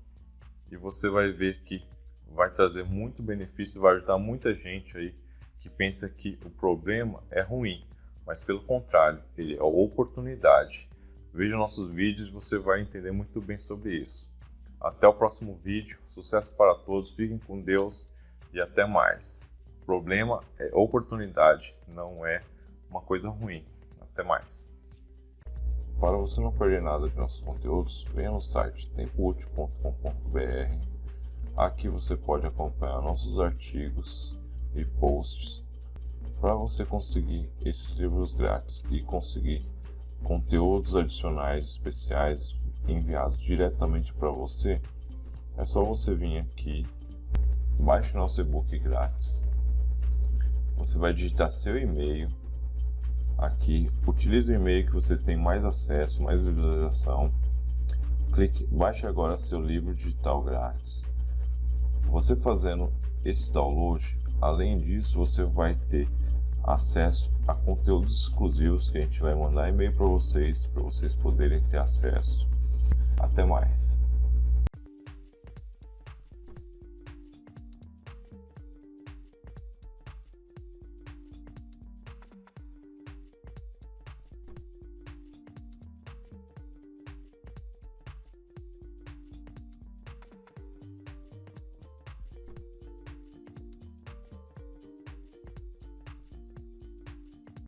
e você vai ver que vai trazer muito benefício, vai ajudar muita gente aí que pensa que o problema é ruim. Mas pelo contrário, ele é oportunidade. Veja nossos vídeos e você vai entender muito bem sobre isso. Até o próximo vídeo, sucesso para todos, fiquem com Deus e até mais. Problema é oportunidade, não é uma coisa ruim. Até mais. Para você não perder nada de nossos conteúdos, venha no site tempoutil.com.br. Aqui você pode acompanhar nossos artigos e posts para você conseguir esses livros grátis e conseguir conteúdos adicionais especiais enviados diretamente para você. É só você vir aqui, baixe nosso e-book grátis, você vai digitar seu e-mail aqui, utilize o e-mail que você tem mais acesso, mais visualização, clique, baixe agora seu livro digital grátis. Você fazendo esse download, além disso, você vai ter acesso a conteúdos exclusivos que a gente vai mandar e-mail para vocês poderem ter acesso. Até mais!